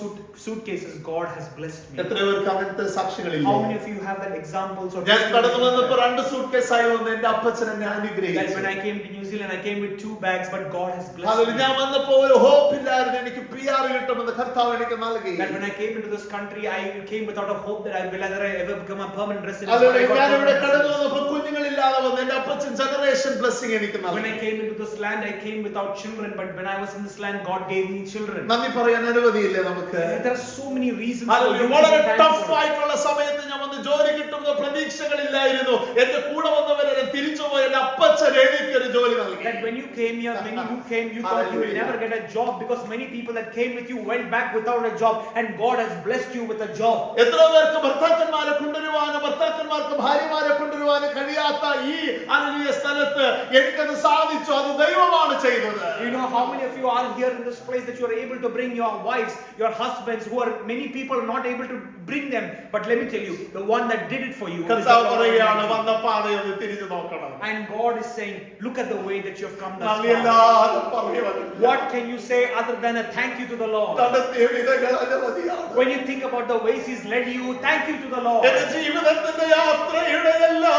suitcases, God has blessed me. എത്ര പേർക്ക് അങ്ങനത്തെ സാക്ഷ്യങ്ങളില്ല? How many of you have that examples of ഞാൻ കടന്നു വന്നപ്പോൾ testimonies? 2 suitcase-ആയി വന്ന് എന്റെ അപ്പച്ചൻ എന്നെ Like അനുഗ്രഹിച്ചു. when I came to New Zealand, I came with 2 bags, but God has blessed hallelujah. me. ഞാൻ വന്നപ്പോൾ ഒരു ഹോപ്പ് ഇല്ലായിരുന്നു, എനിക്ക് PR കിട്ടുമെന്ന്. കർത്താവ് എനിക്ക് നൽകി. That when I came into this country, I came without a hope that I will ever become a permanent resident. അതുപോലെ But I got ഞാൻ ഇവിടെ permanent കടന്നു residence. വന്നപ്പോൾ കുഞ്ഞുങ്ങളില്ലാതെ വന്നു. എന്റെ അപ്പച്ചൻ ജനറേഷൻ ബ്ലെസ്സിംഗ് എനിക്ക് When I നൽകി. came into this land, I came without children, but when I was in this land, God gave me children. നന്ദി പറയാൻ അനുമതിയില്ലേ നമുക്ക്? There are so many reasons for hallelujah. you to വളരെ be thankful. Tough ആയിട്ടുള്ള സമയത്ത് ഞാൻ വന്ന് ജോലി കിട്ടുന്ന പ്രതീക്ഷകളില്ലായിരുന്നു. എന്റെ കൂടെ വന്നവരെ തിരിച്ചുപോയി എന്റെ അപ്പച്ചൻ എനിക്കൊരു ജോലി നൽകി. That when you came here, when you came, you thought you will never get a job, because many people that came with you went back without a job, and God has blessed you with a job. എത്രയോ പേർക്ക് ഭർത്താക്കന്മാരെ കൊണ്ടുവരുവാനും ഭർത്താക്കന്മാർക്ക് ഭാര്യമാരെ കൊണ്ടുവരുവാനും കഴിയാത്ത ഈ അനുകൂല സ്ഥലത്ത് എനിക്കത് സാധിച്ചു. അത് ദൈവമാണ് ചെയ്തത്. You know how many of you are here in this place that you are able to bring your wives, your husbands, who are many people are not able to bring them. But let me tell you, the one that did it for you is the കർത്താവ് Lord പറയുകയാണ്, Almighty. വന്ന പാതയൊന്ന് തിരിഞ്ഞു നോക്കണം. And God is saying, look at the way that you have come thus far. നന്ദിയല്ലാതെ പറയുവാനില്ല. What can you say other than a thank you to the Lord? നടത്തിയ വിധങ്ങൾ അനവധിയാണ്. When you think about the ways He's led you, thank you to the Lord. എന്റെ ജീവിതത്തിന്റെ യാത്രയുടെ എല്ലാ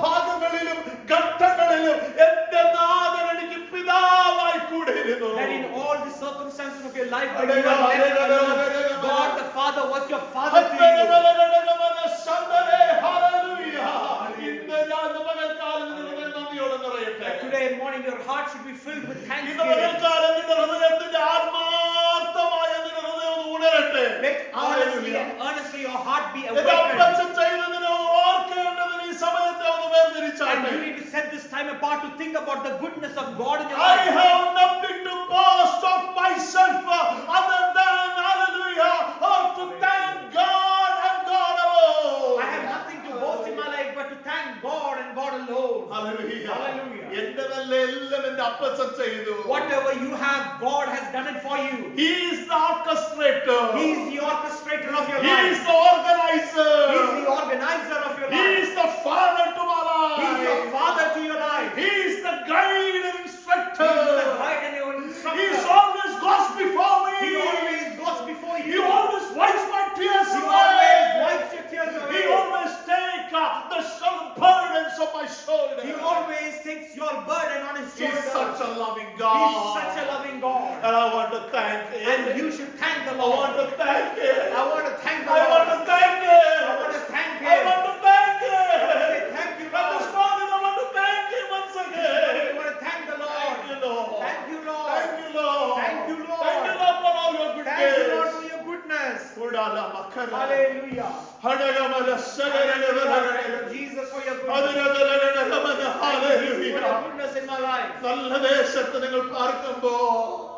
ഭാഗങ്ങളിലും ഘട്ടങ്ങളിലും എന്റെ നാഥൻ എനിക്ക് പിതാവായി കൂടെയിരുന്നു. That in all the circumstances of your life, when you are left alone, God the Father was your Father to you. ഇന്ന് ഞാൻ പകൽക്കാലം നിങ്ങളുടെ നന്ദിയോടെ നിറയട്ടെ. Today morning, your heart should be filled with ഇന്ന് thanksgiving. പകൽക്കാലം നിന്റെ ഹൃദയത്തിന്റെ ആത്മാർത്ഥമായ നിന്റെ ഹൃദയം ഒന്ന് ഉണരട്ടെ. Let honestly and earnestly your heart be എന്റെ awakened. അപ്പച്ചൻ ചെയ്തതിനെ ഓർക്കേണ്ടതിന് ഈ സമയത്തെ ഒന്ന് And വേർതിരിച്ചാട്ടെ. you need to set this time apart to think about the goodness of God in your I life. have nothing to boast of myself other than hallelujah, to thank God and God alone. I have nothing to boast in my life but to thank God and God alone. Hallelujah. Hallelujah. എന്റെതല്ല എല്ലാം എന്റെ അപ്പച്ചൻ ചെയ്തു. Whatever you have, God has done it for you. He is the orchestrator. He is the orchestrator of your He life. is the organizer. He is the organizer of your He life. is the father to my life. He is your father to your life. He is the guide and He instructor. is the guide and your He instructor. always goes before me. He always goes before He you. always wipes my tears He away. always wipes your tears away. He always takes the burdens of my shoulder. He always takes your burden on his He is shoulders. such a loving He God. is such a loving God. And I want to thank Him. And you should thank the I want Lord. to thank Him. I want to thank the I want Lord. to thank Him. I want to thank I Him. want to thank Him. Say thank you, And this Lord. morning I want to thank Him once I again. want to thank the Lord. Thank you, Lord. Thank you, Lord. Thank you, Lord. Thank you, Lord. Thank you, Lord, for all your good Thank you, Lord, gifts. for your goodness. Kudala makara. Hallelujah. Hadagamala sagaragala. Jesus, for your goodness. അതിനകലകലകലകല. For Hallelujah. your goodness in my life. നല്ല ദേശത്ത് നിങ്ങൾ പാർക്കുമ്പോൾ,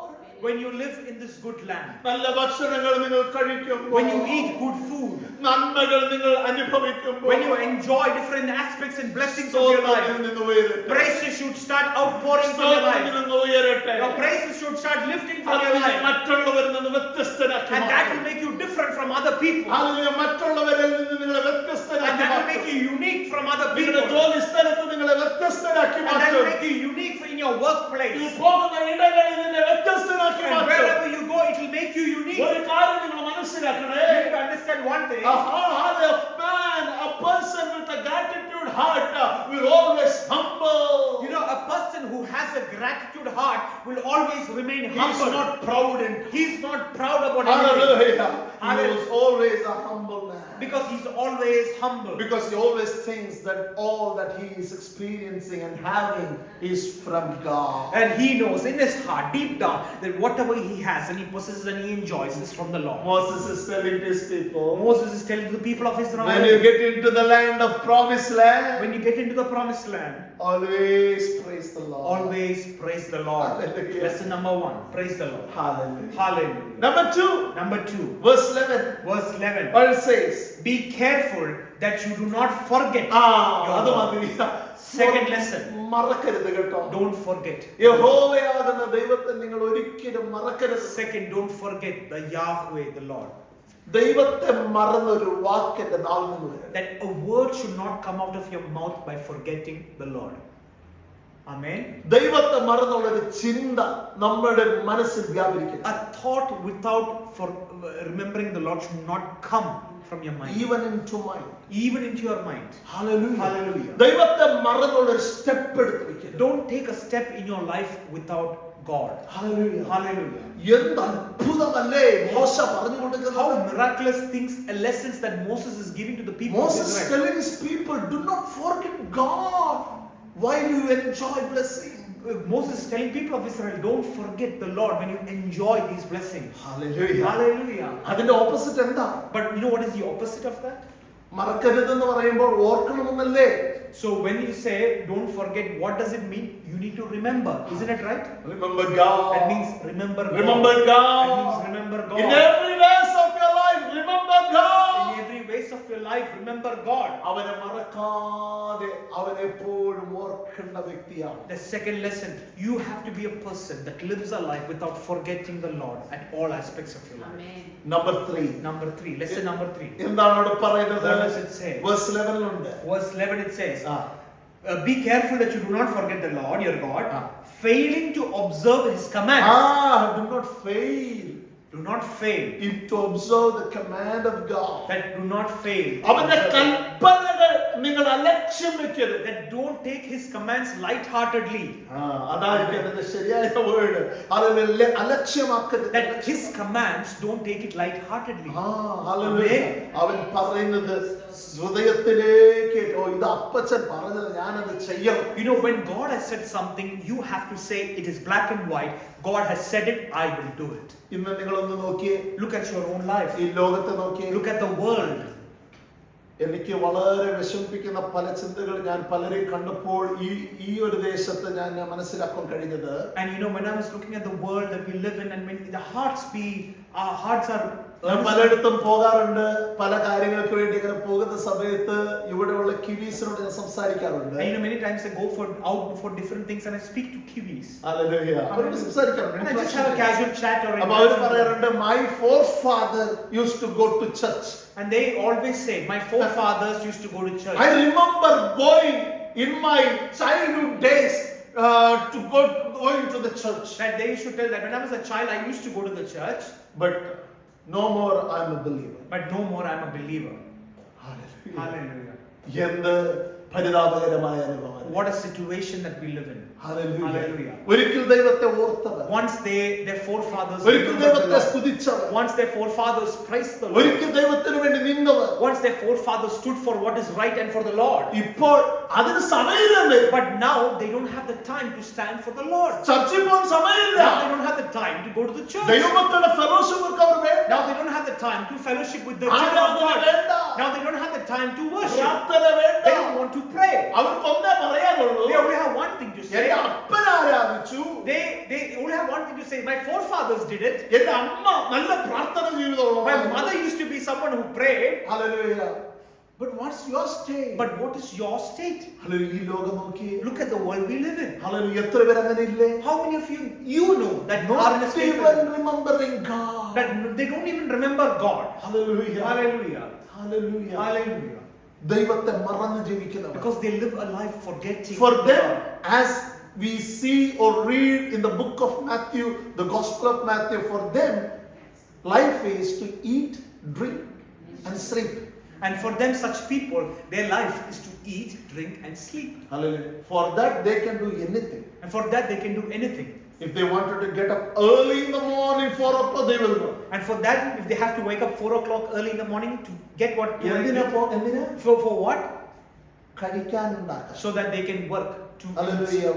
When you live in this good land, നല്ല ഭക്ഷണങ്ങൾ നിങ്ങൾ കഴിക്കുമ്പോൾ, when you eat good food, നന്മകൾ നിങ്ങൾ അനുഭവിക്കുമ്പോൾ, when you enjoy different aspects and blessings of your സ്തോത്രത്തിൽ life, നിന്ന് ഉയരട്ടെ. praises should start outpouring from your സ്തോത്രത്തിൽ life. നിന്ന് ഉയരട്ടെ. Your praises should start lifting from your അതിനെ life. മറ്റുള്ളവരിൽ നിന്ന് വ്യത്യസ്തനാക്കി And that will മാറ്റും. make you different from other people. അതിനെ മറ്റുള്ളവരിൽ നിന്ന് നിങ്ങളെ And വ്യത്യസ്തനാക്കി that will മാറ്റും. make you unique from other നിങ്ങളുടെ people. ജോലി സ്ഥലത്ത് നിങ്ങളെ വ്യത്യസ്തനാക്കി And that will മാറ്റും. make you unique in your workplace. നിങ്ങൾ പോകുന്ന ഇടങ്ങളിൽ നിന്നെ വ്യത്യസ്തനാക്കി And മാറ്റും. wherever you go, it will make you unique. ഒരു കാര്യം നിങ്ങൾ മനസ്സിലാക്കണേ. You need to understand one thing. A heart of man, a person with a gratitude heart will always humble. You know, a person who has a gratitude heart will always remain He is humble. not proud and He's not proud about anything. hallelujah. He Hallelujah. was always a humble man. Because he's always humble. Because he always thinks that all that he is experiencing and having is from God. And he knows in his heart, deep down, that whatever he has and he possesses and he enjoys is from the Lord. Moses is telling his people, Moses is telling the people of Israel, when you get into the land of promised land, when you get into the promised land, always praise the Lord. always praise the Lord. Hallelujah. Lesson number 1, praise the Lord. Hallelujah. Hallelujah. Number 2, Number 2, verse 11. verse 11. What it says? Be careful that you do not forget. അത് മതി. Second lesson. മറക്കരുത് കേട്ടോ. Don't forget. യഹോവയാകുന്ന ദൈവത്തെ നിങ്ങൾ ഒരിക്കലും മറക്കരുത്. Second, don't forget the Yahweh, the Lord. ദൈവത്തെ മറന്നൊരു വാക്ക് എന്റെ നാവിൽ നിന്ന് വരും. That a word should not come out of your mouth by forgetting the Lord. Amen. ദൈവത്തെ മറന്നുള്ള ഒരു ചിന്ത നമ്മുടെ മനസ്സിൽ വ്യാപരിക്കുന്നു. A thought without remembering the Lord should not come from your mind. Even into mind. Even into your mind. Hallelujah. Hallelujah. ദൈവത്തെ മറന്നുള്ള ഒരു step എടുത്ത് വെക്കരുത്. Don't take a step in your life without God. Hallelujah. Hallelujah. എന്ത് അത്ഭുതമല്ലേ മോശ പറഞ്ഞു How കൊടുക്കുന്നത്. miraculous things and lessons that Moses is giving to the people of Moses Israel. telling his people, do not forget God while you enjoy blessing. Moses is telling people of Israel, don't forget the Lord when you enjoy these blessings. Hallelujah. Hallelujah. അതിന്റെ opposite എന്താ? But you know what is the opposite of that? മറക്കരുതെന്ന് പറയുമ്പോൾ ഓർക്കണമെന്നല്ലേ? So when you say don't forget, what does it mean? You need to remember, isn't it right? Remember God. That means remember God. Remember God. That means remember God. In every ways of your life, remember God. In every ways of your life, remember God. അവനെ മറക്കാതെ അവൻ എപ്പോഴും ഓർക്കേണ്ട വ്യക്തിയാണ്. The second lesson, you have to be a person that lives a life without forgetting the Lord at all aspects of your life. Amen. Number 3. Number 3, lesson number 3. എന്താണ് അവിടെ പറയുന്നത്? What does it say? Verse 11 ഉണ്ട്. Verse 11 it says, ആ. be careful that you do not forget the Lord your God, Ah. failing to observe His commands. Do not fail Do not fail. to observe the command of God. That do not fail. അവന്റെ കൽപ്പനകൾ നിങ്ങൾ അലക്ഷ്യം വെക്കരുത്. That don't take His commands lightheartedly. അതായിരിക്കും അതിന്റെ ശരിയായ word. അതിനെ അലക്ഷ്യമാക്കരുത്. That His commands don't take it lightheartedly. Hallelujah. അവൻ പറയുന്നത് ഹൃദയത്തിലേക്ക് ഇത് അപ്പച്ചൻ പറഞ്ഞത് ഞാനത് ചെയ്യണം. You know, when God has said something, you have to say it is black and white. God has said it, I will do it. ഇന്ന് നിങ്ങളൊന്ന് നോക്കിയേ. Look at your own life. ഈ ലോകത്തെ നോക്കിയേ. Look at the world. എനിക്ക് വളരെ വിഷമിപ്പിക്കുന്ന പല ചിന്തകൾ ഞാൻ പലരെയും കണ്ടപ്പോൾ ഈ ഒരു ദേശത്ത് ഞാൻ മനസ്സിലാക്കാൻ കഴിഞ്ഞത്. And you know, when I was looking at the world that we live in, and when our hearts are ഞാൻ പലയിടത്തും പോകാറുണ്ട്. പല കാര്യങ്ങൾക്ക് വേണ്ടി ഇങ്ങനെ പോകുന്ന സമയത്ത് ഇവിടെയുള്ള കിവീസിനോട് ഞാൻ സംസാരിക്കാറുണ്ട്. And you know, many times I go out for different things and I speak to Kiwis. Hallelujah. അവരോട് സംസാരിക്കാറുണ്ട്. And I just have a casual chat or അപ്പോൾ അവർ പറയാറുണ്ട്, my forefather used to go to church. And they always say, my forefathers used to go to church. I remember going in my childhood days going to the church. That they used to tell that when I was a child, I used to go to the church. But no more I'm a believer. But no more I'm a believer. Hallelujah. Hallelujah. എന്ത് പരിതാപകരമായ അനുഭവം. What a situation that we live in. Hallelujah. Hallelujah. ഒരിക്കൽ ദൈവത്തെ ഓർത്തവർ, Once their forefathers ഒരിക്കൽ remembered the ദൈവത്തെ Lord. സ്തുതിച്ചവർ, Once their forefathers praised the Lord. ഒരിക്കൽ ദൈവത്തിന് വേണ്ടി നിന്നവർ, Once their forefathers stood for what is right and for the Lord. ഇപ്പോൾ അതിന് സമയമില്ലെന്ന്. But now they don't have the time to stand for the Lord. ചർച്ചിൽ പോകാൻ സമയമില്ല. Now they don't have the time to go to the church. ദൈവമക്കളുടെ fellowship അവർ വേണ്ട. Now they don't have the time to fellowship with the children of ആരാധന God. വേണ്ട. Now they don't have the time to worship. പ്രാർത്ഥന വേണ്ട. They don't want to pray. അവർക്ക് ഒന്നേ പറയാനുള്ളൂ, They only have one thing to say. എന്റെ അപ്പൻ ആരാധിച്ചു, They only have one thing to say. My forefathers did it. എന്റെ അമ്മ നല്ല പ്രാർത്ഥന My ജീവിതമുള്ള. mother used to be someone who prayed. Hallelujah. But what's your state? But what is your state? Hallelujah. ഈ ലോകം നോക്കി. Look at the world we live in. Hallelujah. എത്ര പേര് അങ്ങനെ ഇല്ലേ? How many of you know that are in a Not state even remembering God. that they don't even remember God? Hallelujah. Hallelujah. Hallelujah. Hallelujah. ദൈവത്തെ മറന്ന് ജീവിക്കുന്നവർ. Because they live a life forgetting For them, God. as we see or read in the book of Matthew, the Gospel of Matthew, for them, life is to eat, drink, and sleep. And for them, such people, their life is to eat, drink, and sleep. Hallelujah. For that, they can do anything. And for that, they can do anything. If they wanted to get up early in the morning, 4 o'clock, they will go. And for that, if they have to wake up 4 o'clock early in the morning to get what? എന്തിനാ? For what? കഴിക്കാനുണ്ടാക്കാം. So that they can work to eat. Hallelujah.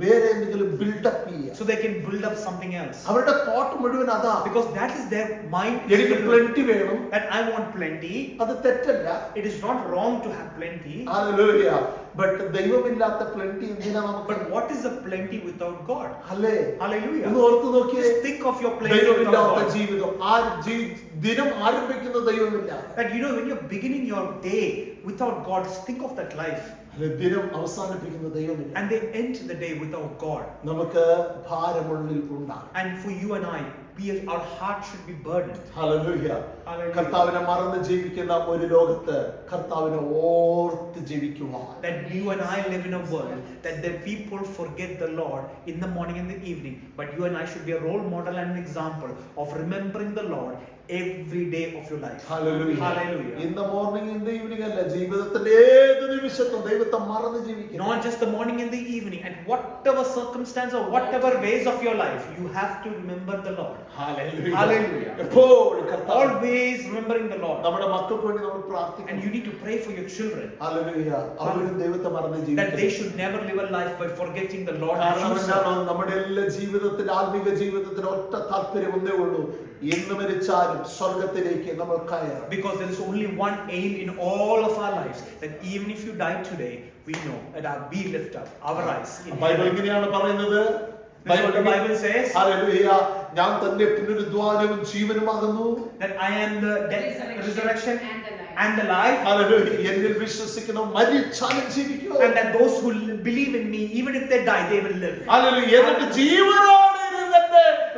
വേറെ എന്തെങ്കിലും build-up ചെയ്യാം. So they can build up something else. അവരുടെ thought മുഴുവൻ അതാ. Because that is their mind. എനിക്ക് plenty വേണം. That I want plenty. അത് തെറ്റല്ല. It is not wrong to have plenty. Hallelujah. But ദൈവമില്ലാത്ത പ്ലെന്റി എന്തിനാ നമുക്ക്? But what is a plenty without God? ഹല്ലേ. Hallelujah. ഒന്ന് ഓർത്ത് നോക്കിയേ. Just think of your plenty without ദൈവമില്ലാത്ത God. ജീവിതം. ആ ദിനം ആരംഭിക്കുന്ന ദൈവമില്ല. That you know, when you're beginning your day without God, just think of that life. ദിനം അവസാനിപ്പിക്കുന്ന ദൈവമില്ല. And they end the day without God. നമുക്ക് ഭാരമുള്ളിൽ ഉണ്ടാകും. And for you and I, our heart should be burdened. Hallelujah. Hallelujah. കർത്താവിനെ മറന്ന് ജീവിക്കുന്ന ഒരു ലോകത്ത് കർത്താവിനെ ഓർത്ത് ജീവിക്കുവാൻ. That you and I live in a world that the people forget the Lord in the morning and the evening, but you and I should be a role model and an example of remembering the Lord every day of your life. Hallelujah. Hallelujah. In the morning, in the evening അല്ല, ജീവിതത്തിന്റെ ഏത് നിമിഷത്തും ദൈവത്തെ മറന്ന് ജീവിക്കണം. Not just the morning and the evening, at whatever circumstance or whatever ways of your life, you have to remember the Lord. Hallelujah. Hallelujah. എപ്പോഴും കർത്താവ്. Always remembering the Lord. നമ്മുടെ മക്കൾക്ക് വേണ്ടി നമ്മൾ പ്രാർത്ഥിക്കണം. And you need to pray for your children. Hallelujah. അവരും ദൈവത്തെ മറന്ന് That ജീവിക്കണം. they should never live a life by forgetting the Lord. കാരണം Jesus. എന്താണ്? നമ്മുടെ എല്ലാ ജീവിതത്തിൽ, ആത്മീക ജീവിതത്തിൽ ഒറ്റ താല്പര്യം ഒന്നേ ഉള്ളൂ, എന്ന് മരിച്ചാലും സ്വർഗത്തിലേക്ക് നമ്മൾ കയറാം. Because there is only one aim in all of our lives, that even if you die today, we know that we lift up our eyes in Bible heaven. ഇങ്ങനെയാണ് പറയുന്നത്. This is what the Bible says. Hallelujah. ഞാൻ തന്നെ പുനരുദ്ധാനവും ജീവനുമാകുന്നു. That I am the resurrection and the life. and the life. Hallelujah. എന്നിൽ വിശ്വസിക്കുന്ന മരിച്ചാലും ജീവിക്കും. And that those who believe in me, even if they die, they will live. Hallelujah. എന്നിട്ട് ജീവനോടെ ഇരുന്ന്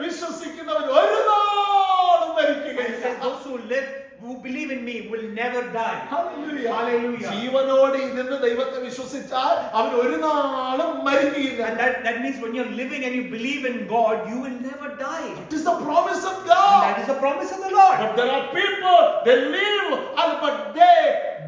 വിശ്വസിക്കുന്നവൻ ഒരു നാളും And it മരിക്കുകയില്ല. says those who live, who believe in me, will never die. Hallelujah. Hallelujah. ജീവനോടെ ഇരുന്ന് ദൈവത്തെ വിശ്വസിച്ചാൽ അവൻ ഒരു നാളും മരിക്കുകയില്ല. And that means when you're living and you believe in God, you will never die. It is the promise of And God. that is the promise of the Lord. But there are people, they live, but they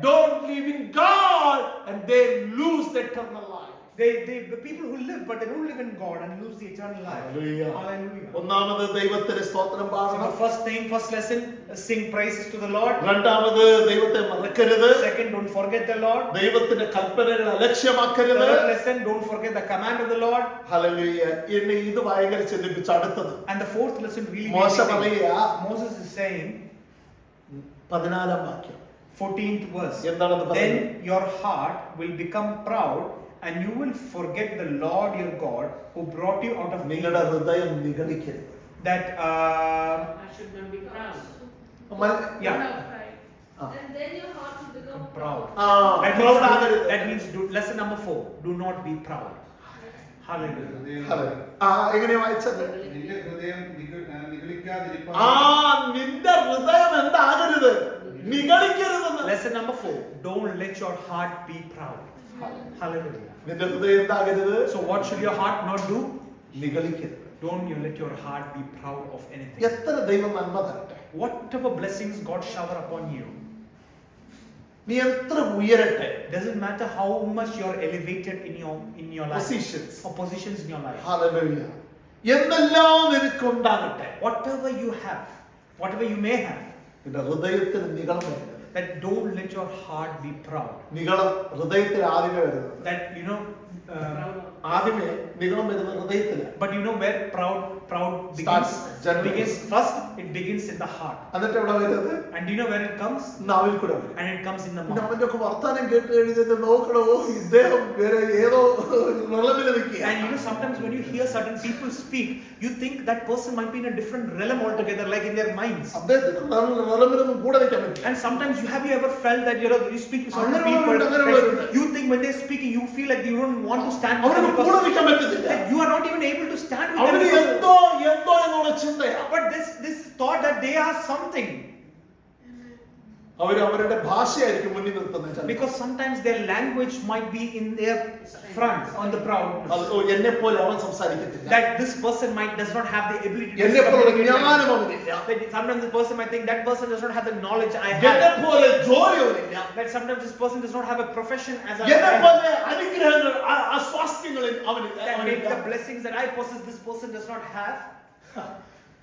don't live in God, and they lose the eternal life. The people who live, but they don't live in God and lose the eternal life. Hallelujah. Hallelujah. ഒന്നാമത് ദൈവത്തിന് സ്തോത്രം So പാടണം. the first thing, first lesson, sing praises to the Lord. രണ്ടാമത് ദൈവത്തെ മറക്കരുത്. Second, don't forget the Lord. ദൈവത്തിന്റെ കൽപ്പനകൾ അലക്ഷ്യമാക്കരുത്. Third lesson, don't forget the command of the Lord. Hallelujah. എന്നെ ഇത് ഭയങ്കര ചിന്തിപ്പിച്ച അടുത്തത് And the fourth lesson really മോശ makes me പറയുക, think. Moses is saying, 14ാം വാക്യം 14th verse. എന്താണെന്ന് പറയുന്നത്? Then your heart will become proud and you will forget the Lord your God who brought you out of നിങ്ങളുടെ Egypt. ഹൃദയം നിഗളിക്കരുത്. That I should not be proud. yeah, And then your heart will become proud. ആ, proud ആകരുത്. That means lesson number 4. Do not be proud. Hallelujah. Hallelujah. ആ, എങ്ങനെയാ വായിച്ചത്? നിന്റെ ഹൃദയം നിഗളിക്കാതിരിപ്പാൻ നിന്റെ ഹൃദയം എന്താകരുത്? നിഗളിക്കരുതെന്ന്. Lesson number 4. Don't let your heart be proud. Hallelujah. നിന്റെ ഹൃദയം എന്താകരുത്? So what should your heart not do? നിഗളിക്കരുത്. Don't you let your heart be proud of anything. എത്ര ദൈവം നന്മ തരട്ടെ, Whatever blessings God shower upon you, നീ എത്ര ഉയരട്ടെ, doesn't matter how much you're elevated in your life Positions. or positions in your life. Hallelujah, എന്തെല്ലാം നിനക്കുണ്ടാകട്ടെ, Whatever you have, whatever you may have, നിന്റെ ഹൃദയത്തിൽ നിഗളം വരുന്നത്. that don't let your heart be proud. നിഗളം ഹൃദയത്തിൽ ആദ്യമേ വരുന്നത്. That ആദ്യമേ നിഗളം വരുന്നത് ഹൃദയത്തില്. but you know where proud Starts generally. begins first. It begins in the heart. എന്നിട്ട് എവിടെ വരുന്നത്? And do you know where it comes? നാവിൽ കൂടെ വരും. And it comes in the പിന്നെ mouth. അവന്റെ ഒക്കെ വർത്താനം കേട്ട് കഴിഞ്ഞിട്ട് നോക്കണോ, ഇദ്ദേഹം വേറെ ഏതോ നിലവിൽ നിൽക്കുക. And you know, sometimes when you hear certain people speak, you think that person might be in a different realm altogether, like in their minds. അദ്ദേഹത്തിന് നിലവിലൊന്നും കൂടെ നിൽക്കാൻ പറ്റില്ല. And sometimes have you ever felt that you speak to certain അങ്ങനെ people, അങ്ങനെ that ഉണ്ട്. you think when they're speaking, you feel like you don't want to stand with അവർക്ക് them കൂടെ because നിൽക്കാൻ പറ്റത്തില്ല. that you are not even able to stand with them. അവന് because- എന്തോ എന്നുള്ള ചിന്തയാ. But this thought that they are something, അവരുടെ ഭാഷയായിരിക്കും മുന്നിൽ നിർത്തുന്നത്. because sometimes their language might be in their front on the proud. എന്നെ പോലെ അവൻ സംസാരിക്കത്തില്ല. That this person does not have the ability to എന്നെ പോലെ communicate. ജ്ഞാനം അവനില്ല. That sometimes the person might think that person does not have the knowledge I എന്നെ have. പോലെ ജോലി അവനില്ല. That sometimes this person does not have a profession as I എന്നെ have. പോലെ അനുഗ്രഹങ്ങൾ അസ്വാസ്ഥ്യങ്ങളിൽ അവനില്ല. That maybe the blessings that I possess, this person does not have.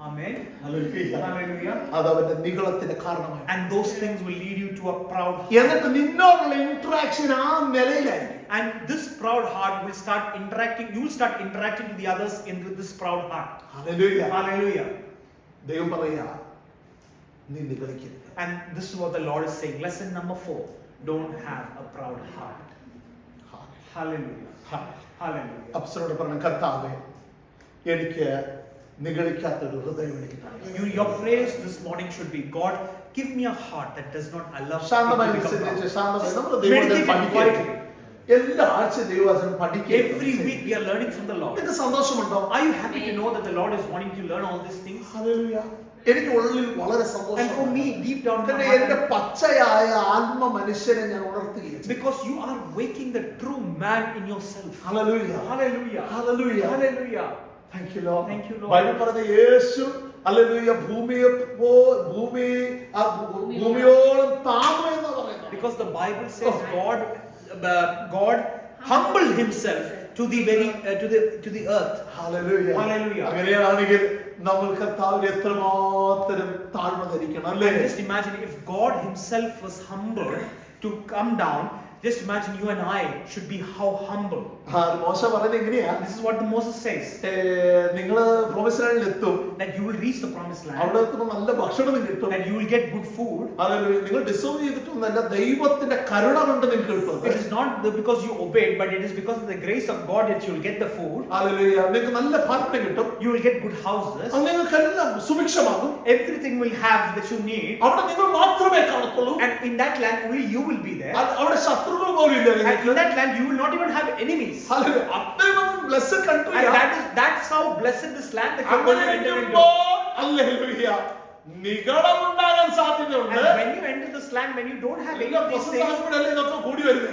Amen. Hallelujah. അത് അവന്റെ നിഗളത്തിന് കാരണമായി. And those things will lead you to a proud heart. എന്നിട്ട് നിന്നോടുള്ള interaction ആ നിലയിലായിരിക്കും. And this proud heart will start interacting. You will start interacting with the others with this proud heart. Hallelujah. Hallelujah. ദൈവം പറയാ, നീ നിഗളിക്കരുത്. And this is what the Lord is saying. Lesson number 4. Don't have a proud heart. Hallelujah. Hallelujah. അപ്സരോട് പറഞ്ഞു, കർത്താവേ, എനിക്ക് നിഗളിക്കാത്തൊരു ഹൃദയം എനിക്ക് തരണമേ. Your prayers this morning should be, God, give me a heart that does not allow me ശാന്തമായി to become ചിന്തിച്ച് proud. ശാന്തമായി നമ്മൾ ദൈവത്തെ Meditate പഠിക്കുക. quietly. എല്ലാ ആഴ്ചയും ദൈവവചനം പഠിക്കുക. Every week we are learning from the Lord. നിങ്ങൾക്ക് സന്തോഷമുണ്ടോ? Are you happy to know that the Lord is wanting to learn all these things? Hallelujah. എനിക്ക് ഉള്ളിൽ വളരെ And for സന്തോഷം. me, deep down, in my എന്റെ heart, പച്ചയായ ആത്മ മനുഷ്യനെ ഞാൻ ഉണർത്തുകയാണ്. because you are waking the true man in yourself. Hallelujah. Hallelujah. Hallelujah. Hallelujah. Thank you Lord. Thank you, Lord. Bible പറഞ്ഞ യേശു ഹല്ലേലൂയ ഭൂമിയോളം താണു എന്ന് പറയുന്നത്. Because the Bible says God humbled himself to the very to the earth. Hallelujah. Hallelujah. അങ്ങനെയാണെങ്കിൽ നമ്മൾ കർത്താവിനെ എത്രമാത്രം താഴ്മ ധരിക്കണം അല്ലേ? And just imagine if God himself was humble to come down. Just imagine you and I should be how humble. മോശ പറയുന്നത് എങ്ങനെയാ? This is what the Moses says. നിങ്ങള് പ്രോമിസ്ഡ് ലാൻഡിൽ എത്തും. That you will reach the promised land. അവിടെ എത്തുമ്പോൾ നല്ല ഭക്ഷണം കിട്ടും. That you will get good food. Hallelujah. നിങ്ങൾ ഡിസേർവ് ചെയ്തിട്ടൊന്നല്ല, ദൈവത്തിന്റെ കരുണ കൊണ്ട് നിങ്ങൾക്ക് കിട്ടും. It is not because you obeyed, but it is because of the grace of God that you will get the food. Hallelujah. നിങ്ങൾക്ക് നല്ല ഭക്ഷണം കിട്ടും. You will get good houses. നിങ്ങൾക്കെല്ലാം സുഭിക്ഷമാകും. Everything will have that you need. അവിടെ നിങ്ങൾ മാത്രമേ കാണത്തുള്ളൂ. And in that land only you will be there. അവിടെ ശത്രുക്കൾ പോലും ഇല്ല. And in that land you will not even have enemies. Hallelujah. അത്രയും blessed country. And that's how blessed this land that you are going to enter into. Hallelujah. നിഗളമുണ്ടാകാൻ സാധ്യതയുണ്ട്. And when you enter this land, when you don't have any of these things,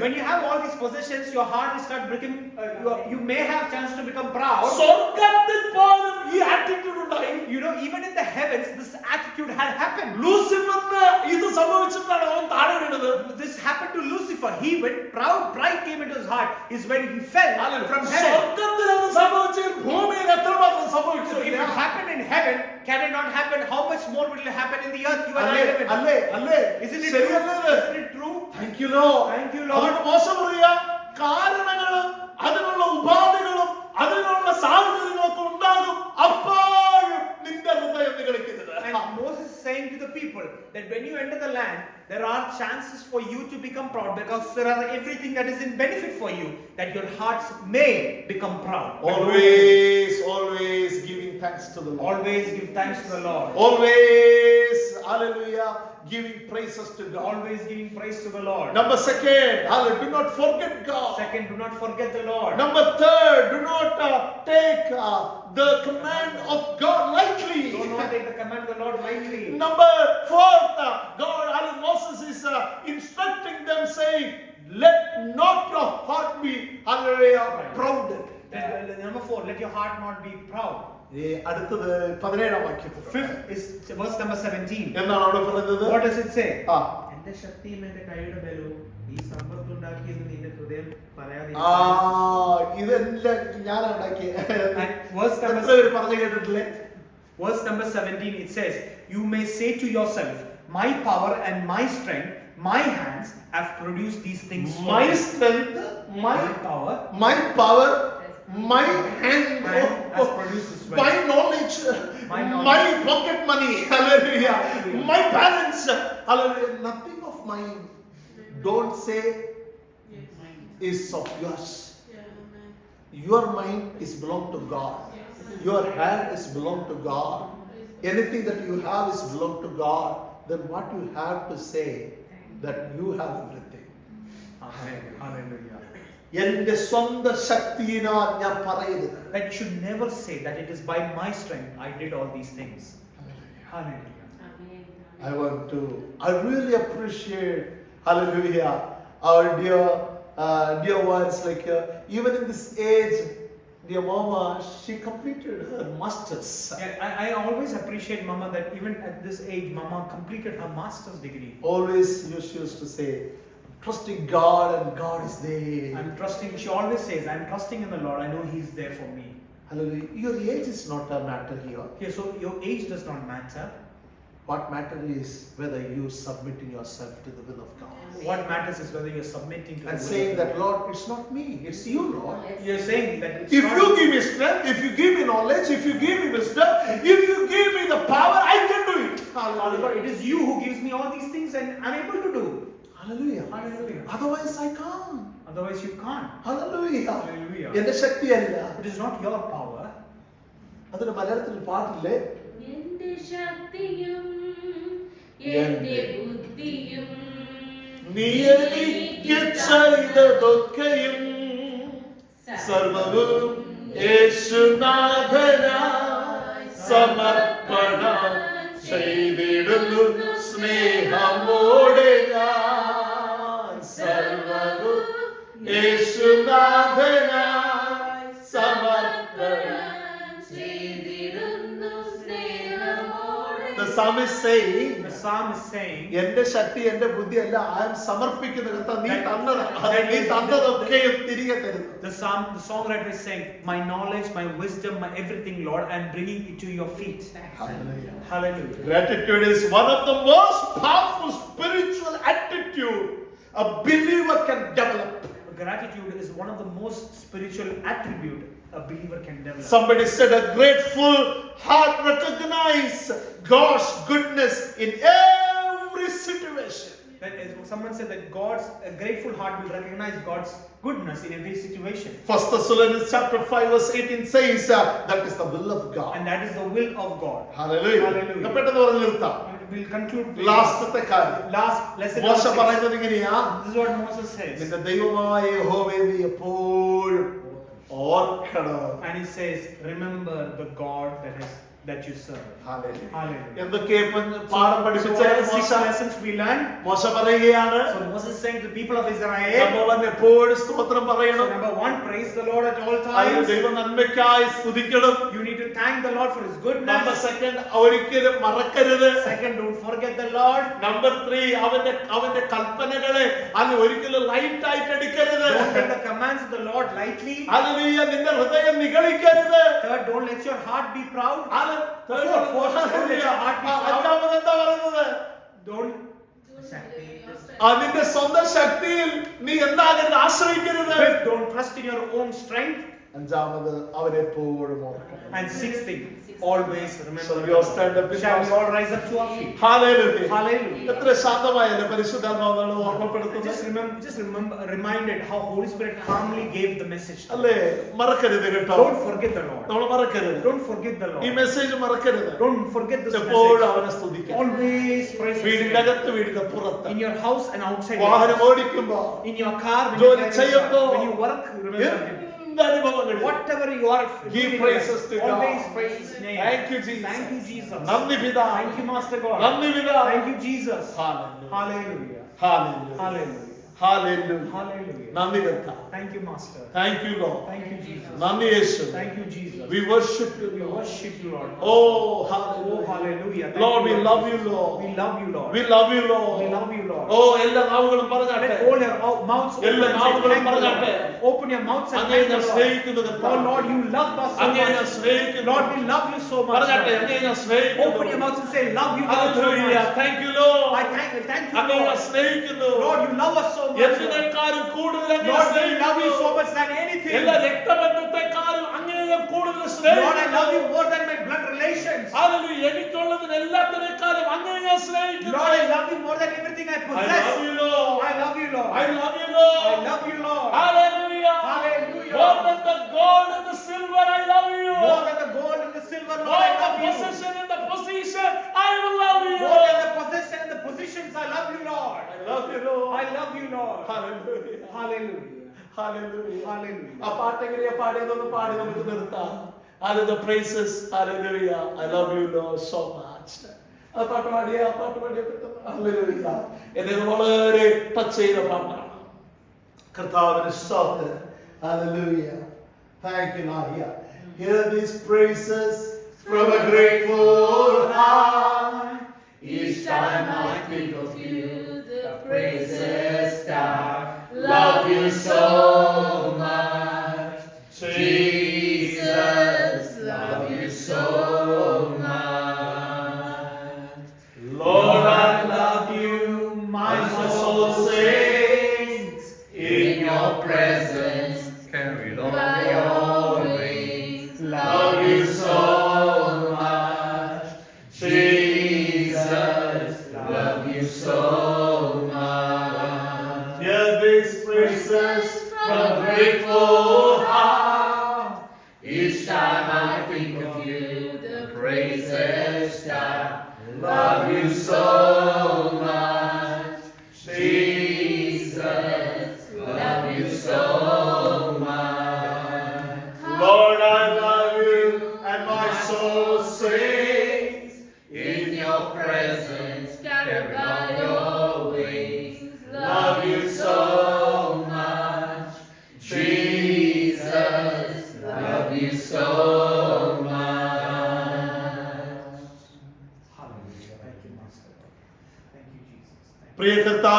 when you have all these possessions, your heart will start becoming. You may have chance to become proud. സ്വർഗ്ഗത്തിൽ പോലും ഈ attitude ഉണ്ടായി. You know, even in the heavens, this attitude had happened. ലൂസിഫറിന് ഇത് സംഭവിച്ചിട്ടാണ് അവൻ താഴെ വീണത്. This happened to Lucifer. He went proud. Pride came into his heart. Is when he fell from heaven. സ്വർഗ്ഗത്തിൽ അത് സംഭവിച്ചാൽ ഭൂമിയിൽ എത്രമാത്രം സംഭവിച്ചു? So if it happened in heaven, can it not happen? How much more will it happen in the earth? You and I live in. അല്ലേ? Isn't it ശരിയല്ലേ true? ഇത്? Isn't it true? Thank you Lord. Thank you, Lord. അതുകൊണ്ട് മോശം പറയാ, കാരണങ്ങളും അതിനുള്ള ഉപാധികളും അതിനുള്ള സാഹചര്യങ്ങളൊക്കെ ഉണ്ടാകും, അപ്പോഴും നിന്റെ ഹൃദയം നിഗളിക്കരുത്. And Moses is saying to the people that when you enter the land, there are chances for you to become proud, because there are everything that is in benefit for you, that your hearts may become proud. Always giving thanks to the Lord. Always give thanks to the Lord. Always, hallelujah, giving praises to God. Always giving praise to the Lord. Number second, hallelujah, do not forget God. Second, do not forget the Lord. Number third, do not take the command of God lightly. Do not take the command of the Lord lightly. Number fourth, Moses is instructing them, saying, let not your heart be, hallelujah, proud. Number 4, let your heart not be proud. അടുത്തത് 17-ാം വാക്യത്തിൽ. Fifth is verse number 17. എന്താണ് അവിടെ പറയുന്നത്? What does it say? എന്റെ ശക്തിയും എന്റെ കൈയുടെ ബലവും ഈ സമ്പത്ത് ഉണ്ടാക്കിയെന്ന് നിന്റെ ഹൃദയം ഇതെല്ലാം ഞാൻ ഉണ്ടാക്കിയ. And verse number എത്ര പേര് പറഞ്ഞു കേട്ടിട്ടില്ലേ? Verse number 17, it says, you may say to yourself, my power and my strength, my hands have produced these things. My strength, my power, my hand has produced this wealth. my knowledge, My knowledge. my pocket money, hallelujah, my balance, hallelujah, nothing of mine, don't say is of yours. Your mind is belong to God. Your hand is belong to God. Anything that you have is belong to God. Then what you have to say that you have everything. Amen. Hallelujah. എന്റെ സ്വന്തം ശക്തിയിനാൽ ഞാൻ പറയുന്നത്. That you should never say that it is by my strength I did all these things. Hallelujah. I really appreciate, hallelujah, our dear ones, like even in this age, dear mama, she completed her masters. Yeah, I always appreciate Mama that even at this age, Mama completed her master's degree. Always she used to say, trusting God and God is there. I'm trusting, she always says, I'm trusting in the Lord, I know He's there for me. Hallelujah. Your age is not a matter here. Yeah, so your age does not matter. What matters is whether you submitting yourself to the will of God. What matters is whether you're submitting to And the will saying of that, God. Lord, it's not me, it's you, Lord. You're saying that it's If not you give me strength, if you give me knowledge, if you give me wisdom, if you give me the power, I can do it. Father God, it is you who gives me all these things and I'm able to do. Hallelujah. Hallelujah. Otherwise I can't. Otherwise you can't. Hallelujah. Hallelujah. എന്റെ ശക്തിയല്ല. It is not your power. അതിന് മലയാളത്തിൽ പാട്ടില്ലേ? എന്റെ ശക്തിയും എന്റെ ബുദ്ധിയും നീ എനിക്ക് ചെയ്തതൊക്കെയും സർവവും യേശുനാഥനായി സമർപ്പണം ചെയ്തിടുന്നു സ്നേഹമോടെ ഞാൻ സർവ്വവും യേശുനാഥനായി സമർപ്പണം. The psalmist saying, The psalm is saying, എന്റെ ശക്തി എന്റെ ബുദ്ധി അല്ല, ആരും സമർപ്പിക്കുന്ന കർത്താവ് നീ തന്നത്, നീ തന്നതൊക്കെയും തിരികെ തരുന്നു. the songwriter is saying, my knowledge, my wisdom, my everything, Lord, I'm bringing it to your feet. Hallelujah. Gratitude is one of the most powerful spiritual attitude a believer can develop. Gratitude is one of the most spiritual attribute a believer can develop. Somebody said a grateful heart recognizes God's goodness in every situation. Someone said that a grateful heart will recognize God's goodness in every situation. 1 Thessalonians chapter 5 verse 18 says that is the will of God. And that is the will of God. Hallelujah. Hallelujah. പെട്ടെന്ന് പറഞ്ഞു നിർത്താം. We'll conclude. ലാസ്റ്റത്തെ കാര്യം. Last lesson. മോശ പറയുന്നത് ഇങ്ങനെയാ, This is what Moses says. നിന്റെ ദൈവമായ യഹോവയെ നീ എപ്പോഴും ഓർക്കണം. And he says, remember the God that you serve. Hallelujah. Hallelujah. എന്തൊക്കെ പാഠം So പഠിപ്പിച്ച what are the 6 മോശ lessons we learned? മോശ പറയുകയാണ്, So Moses is saying to the people of Israel, number 1 എപ്പോഴും സ്തോത്രം so പറയണം. number 1, praise the Lord at all അത് times. ദൈവ നന്മയ്ക്കായി സ്തുതിക്കണം. You need to thank the Lord for His Number goodness. 2 ഒരിക്കലും മറക്കരുത്. Second, don't forget the Lord. Number 3 അവന്റെ കൽപ്പനകളെ അങ്ങ് ഒരിക്കലും ലൈറ്റ് ആയിട്ട് എടുക്കരുത്. Don't take the commands of the Lord lightly. Hallelujah, നിന്റെ ഹൃദയം നിഗളിക്കരുത്. Third, don't let your heart be proud. Fourth, അഞ്ചാമത് എന്താ പറയുന്നത്? Don't അതിന്റെ സ്വന്തം ശക്തിയിൽ നീ എന്താകരുത്, ആശ്രയിക്കരുത്. Fifth, don't trust in your own strength. അഞ്ചാമത് അവരെപ്പോഴും ഓർക്കണം. And sixth thing, always remember. So we all stand up with Shall we us. all rise up to our feet? Hallelujah. Hallelujah. എത്ര ശാന്തമായല്ലേ പരിശുദ്ധാത്മാവ് നമ്മളെ ഓർമ്മപ്പെടുത്തുന്നത്. Just remember, reminded how Holy Spirit calmly gave the message. അല്ലേ, മറക്കരുത് കേട്ടോ. Don't forget the Lord. നമ്മൾ മറക്കരുത്. Don't forget the ഈ Lord. മെസ്സേജ് മറക്കരുത്. Don't forget this എപ്പോഴും message. അവനെ സ്തുതിക്കണം. Always praise His വീടിന്റെ name. അകത്ത് വീടിന്റെ പുറത്ത്, In your house and outside your വാഹനം house. ഓടിക്കുമ്പോ, In your car, when ജോലി you ചെയ്യുമ്പോ, when you work, remember Him. അനുഭവങ്ങളിൽ Whatever you are Give doing, praises to God. always praise His name. Thank you, Jesus. Thank you, Jesus. നന്ദി പിതാ, Thank you, Master God. നന്ദി പിതാ. Thank you, Jesus. Hallelujah. Hallelujah. Hallelujah. Hallelujah. Hallelujah. Hallelujah. നന്ദി കർത്താവേ. Thank you, Master. Thank you Lord. Thank you, Jesus. നന്ദി യേശു. Thank you, Jesus. We worship you We Lord. worship you, Lord. Oh Oh, hallelujah. hallelujah. Thank Lord, you, we love you Lord. We love you, Lord. We love you Lord. We love you, Lord. Oh, എല്ലാ നാവുകളും പറഞ്ഞാട്ടെ. Let all your mouths open എല്ലാ and say, നാവുകളും thank you, പറഞ്ഞാട്ടെ. Lord. Open your mouths and അങ്ങയെ thank ഞാൻ the Lord. സ്നേഹിക്കുന്നു Oh കർത്താവേ. Lord, you love us so അങ്ങയെ ഞാൻ much. സ്നേഹിക്കുന്നു. Lord, we love you so much. പറഞ്ഞാട്ടെ, Lord. അങ്ങയെ ഞാൻ സ്നേഹിക്കുന്നു. Open your mouths and say, love you so Hallelujah. much. Thank you Lord. I thank you, അങ്ങയെ ഞാൻ Lord. സ്നേഹിക്കുന്നു. Lord, you love us so much. Lord. എന്തിനേക്കാളും കൂടുതൽ അങ്ങയെ Lord, we love you സ്നേഹിക്കുന്നു. so much than anything. എല്ലാ രക്തബന്ധത്തെക്കാളും അങ്ങയെ ഞാൻ കൂടുതൽ Lord, I സ്നേഹിക്കുന്നു. love you more than my blood relations. Hallelujah. എനിക്കുള്ളതിന് എല്ലാത്തിനേക്കാളും അങ്ങയെ ഞാൻ സ്നേഹിക്കുന്നു. Lord, I love you more than everything I I possess. love you Lord. I love you, Lord. I love you Lord. I love you, Lord. Hallelujah. Hallelujah. More than the gold and the silver, I love you. More than the gold and the silver, Lord, More I than love the you. possession and the position, I will love you. More than the possession and the positions, I love you, Lord. I love you Lord. I love you, Lord. Hallelujah. Hallelujah. Hallelujah. Hallelujah. ആ പാട്ടെങ്ങനെയാ പാടിയതൊന്ന് പാടി നമുക്ക് നിർത്താം. Hallelujah. The praises. Hallelujah. I love you Lord so much. ആ പാട്ട് പാടിയ പെട്ടെന്ന്. Hallelujah. എന്നെ ഇത് വളരെ ടച്ച് ചെയ്ത പാട്ടാണ്. കർത്താവിന്റെ സ്തോത്രം. Hallelujah. Thank you Lord. Hear these praises from a grateful heart. Each time I think of you, the praises start. Love you so much, Jesus. Love you so much. Lord, I love you. My soul sings In your presence, carried on your wings. Love you so much, Jesus. Love you so much. Hear these praises from a grateful heart. Each time I think of you, the praises start. Love you so much, Jesus. Love you so much. Lord, I love you, and my soul sings In your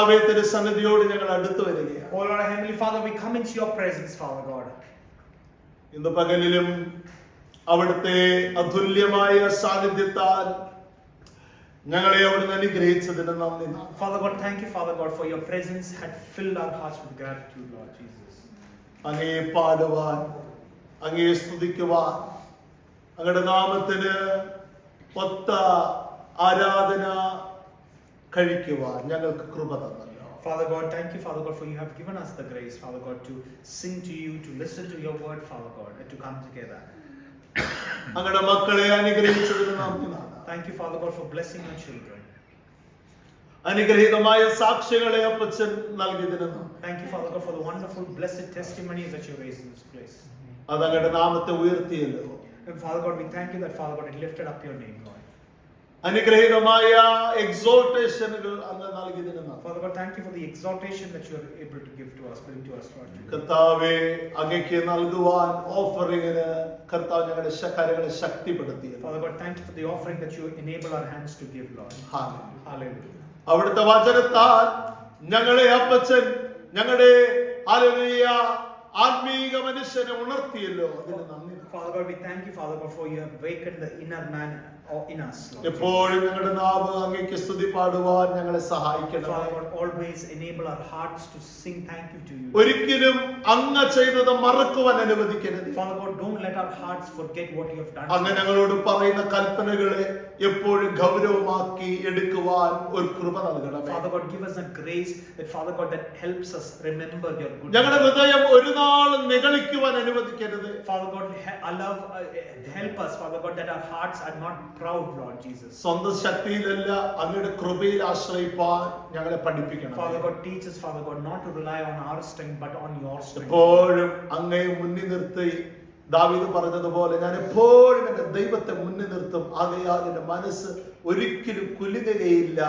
കർത്താവേ, തിരുസന്നിധിയോട് ഞങ്ങൾ അടുത്തു വരികയാണ്. Oh Lord, our Heavenly Father, we come into your presence, Father God. ഇന്ന് പകലിലും അവിടുത്തെ അതുല്യമായ സാന്നിധ്യത്താൽ ഞങ്ങളെ അവിടുന്ന് അനുഗ്രഹിച്ചതിന് നന്ദി. Father God, thank you, Father God, for your presence had filled our hearts with gratitude, Lord Jesus. അങ്ങയെ പാടുവാൻ, അങ്ങയെ സ്തുതിക്കുവാൻ, അങ്ങയുടെ നാമത്തിന് ഒത്ത ആരാധന കഴിക്കുവാൻ ഞങ്ങൾക്ക് കൃപ തന്നല്ലോ. Father God, thank you, Father God, for you have given us the grace, Father God, to sing to you, to listen to your word, Father God, and to come together. അങ്ങയുടെ മക്കളെ അനുഗ്രഹിച്ചതിന് നന്ദി. Thank you, Father God, for blessing your children. അനുഗ്രഹീതമായ സാക്ഷ്യങ്ങളെ അപ്പച്ചൻ നൽകിയതിന് നന്ദി. Thank you, Father God, for the wonderful, blessed testimonies that you raised in this place. അത് അങ്ങയുടെ നാമത്തെ ഉയർത്തിയല്ലോ. And Father God, we thank you that, Father God, it lifted up your name, Lord. അനുഗ്രഹീതമായ എക്സോർട്ടേഷനുകൾ അങ്ങ് നൽകിയതിന് നന്ദി. Father God, thank you for the exhortation that you are able to give to us, bring to us, Lord. കർത്താവേ, അങ്ങയ്ക്ക് നൽകുവാൻ ഓഫറിങ്ങിന് കർത്താവ് ഞങ്ങളുടെ കരങ്ങളെ ശക്തിപ്പെടുത്തി. Father God, thank you for the offering that you enable our hands to give, Lord. Hallelujah. അവിടുത്തെ വചനത്താൽ ഞങ്ങളെ അപ്പച്ചൻ ഞങ്ങളുടെ ആത്മീക മനുഷ്യനെ ഉണർത്തിയല്ലോ. അതിന് നന്ദി. Father God, we thank you, Father God, for you have awakened the inner man in us, Lord. എപ്പോഴും ഞങ്ങളുടെ നാവ് അങ്ങേക്ക് സ്തുതി പാടുവാൻ ഞങ്ങളെ സഹായിക്കണം. Father God, always enable our hearts to sing thank you to you. ഒരിക്കലും അങ്ങ് ചെയ്തത് മറക്കുവാൻ അനുവദിക്കരുത്. Father God, don't let our hearts forget what you have done. അങ്ങ് ഞങ്ങളോട് പറയുന്ന കൽപ്പനകളെ എപ്പോഴും ഗൗരവമാക്കി എടുക്കുവാൻ ഒരു കൃപ നൽകണം. Father God, give us a grace that, Father God, that helps us remember your goodness. ഞങ്ങളുടെ ഹൃദയം ഒരു നാളും നിഗളിക്കുവാൻ അനുവദിക്കരുത്. Father God, help us, Father God, that our hearts are not proud, Lord Jesus. സ്വന്തം ശക്തിയിലല്ല, അങ്ങയുടെ കൃപയിൽ ആശ്രയിപ്പാൻ ഞങ്ങളെ പഠിപ്പിക്കണം. Father God, teach us, Father God, not to rely on our strength but on your strength. എപ്പോഴും അങ്ങയെ മുന്നിൽ നിർത്തി ദാവീദ് പറഞ്ഞതുപോലെ ഞാൻ എപ്പോഴും എന്റെ ദൈവത്തെ മുന്നിൽ നിർത്തും, ആകയാൽ എന്റെ മനസ്സ് ഒരിക്കലും കുലുങ്ങുകയില്ല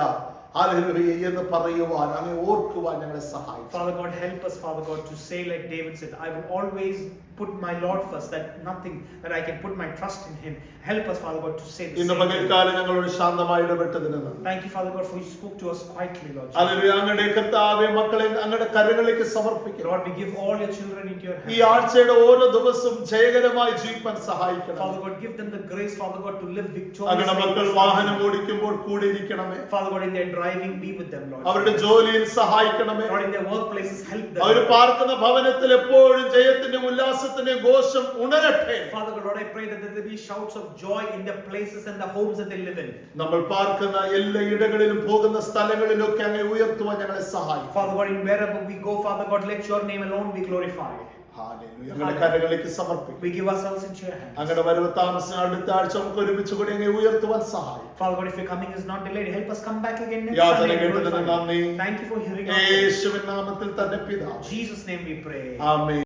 എന്ന് പറയുവാൻ അങ്ങേ ഓർക്കുവാൻ ഞങ്ങളെ സഹായിക്കും. Father God, help us, Father God, to say like David said, I will always put my Lord first, that nothing that I can put my trust in him. Help us, Father God, to say the ഇന്ന് same. പകൽക്കാലം ഞങ്ങളോട് ശാന്തമായി ഇടപെട്ടതിന് നന്ദി. Thank you, Father God, for you spoke to us quietly, Lord Jesus. Hallelujah. അങ്ങയുടെ കർത്താവേ, മക്കളെ അങ്ങയുടെ കരങ്ങളിലേക്ക് സമർപ്പിക്കുന്നു. Lord, we give all your children into your ഈ hands. ആഴ്ചയുടെ ഓരോ ദിവസവും ജയകരമായി ജീവിക്കാൻ സഹായിക്കണം. Father God, give them the grace, Father God, to live അങ്ങയുടെ മക്കൾ victoriously. വാഹനം ഓടിക്കുമ്പോൾ കൂടെ ഇരിക്കണമേ. Father God, in their driving, be with them, Lord. അവരുടെ ജോലിയിൽ സഹായിക്കണമേ. Lord, in their workplaces, help them. അവർ പാർക്കുന്ന ഭവനത്തിൽ എപ്പോഴും ജയത്തിന്റെ ഉല്ലാസത്തിന്റെ ഘോഷം ഉണരട്ടെ. Father God, Lord, I pray that there will be shouts of joy in the places and the homes that they live in. നമ്മൾ പാർക്കുന്ന എല്ലാ ഇടങ്ങളിലും പോകുന്ന സ്ഥലങ്ങളിലൊക്കെ അങ്ങേ ഉയർത്തുവാൻ ഞങ്ങളെ സഹായിക്കും. Father God, in wherever we go, Father God, let your name alone be glorified. Hallelujah. അങ്ങയുടെ കരങ്ങളിലേക്ക് സമർപ്പിക്കും. We give ourselves into your hands. അങ്ങയുടെ വരവ് താമസം അടുത്ത ആഴ്ച നമുക്ക് ഒരുമിച്ച് കൂടി അങ്ങേ ഉയർത്തുവാൻ സഹായിക്കും. Father God, if your coming is not delayed, help us come back again next യാതന Sunday. കേട്ടതിന് നന്ദി. Thank you for hearing us. യേശുവിൻ നാമത്തിൽ തന്നെ പിതാവേ. In Jesus' name we pray. Amen.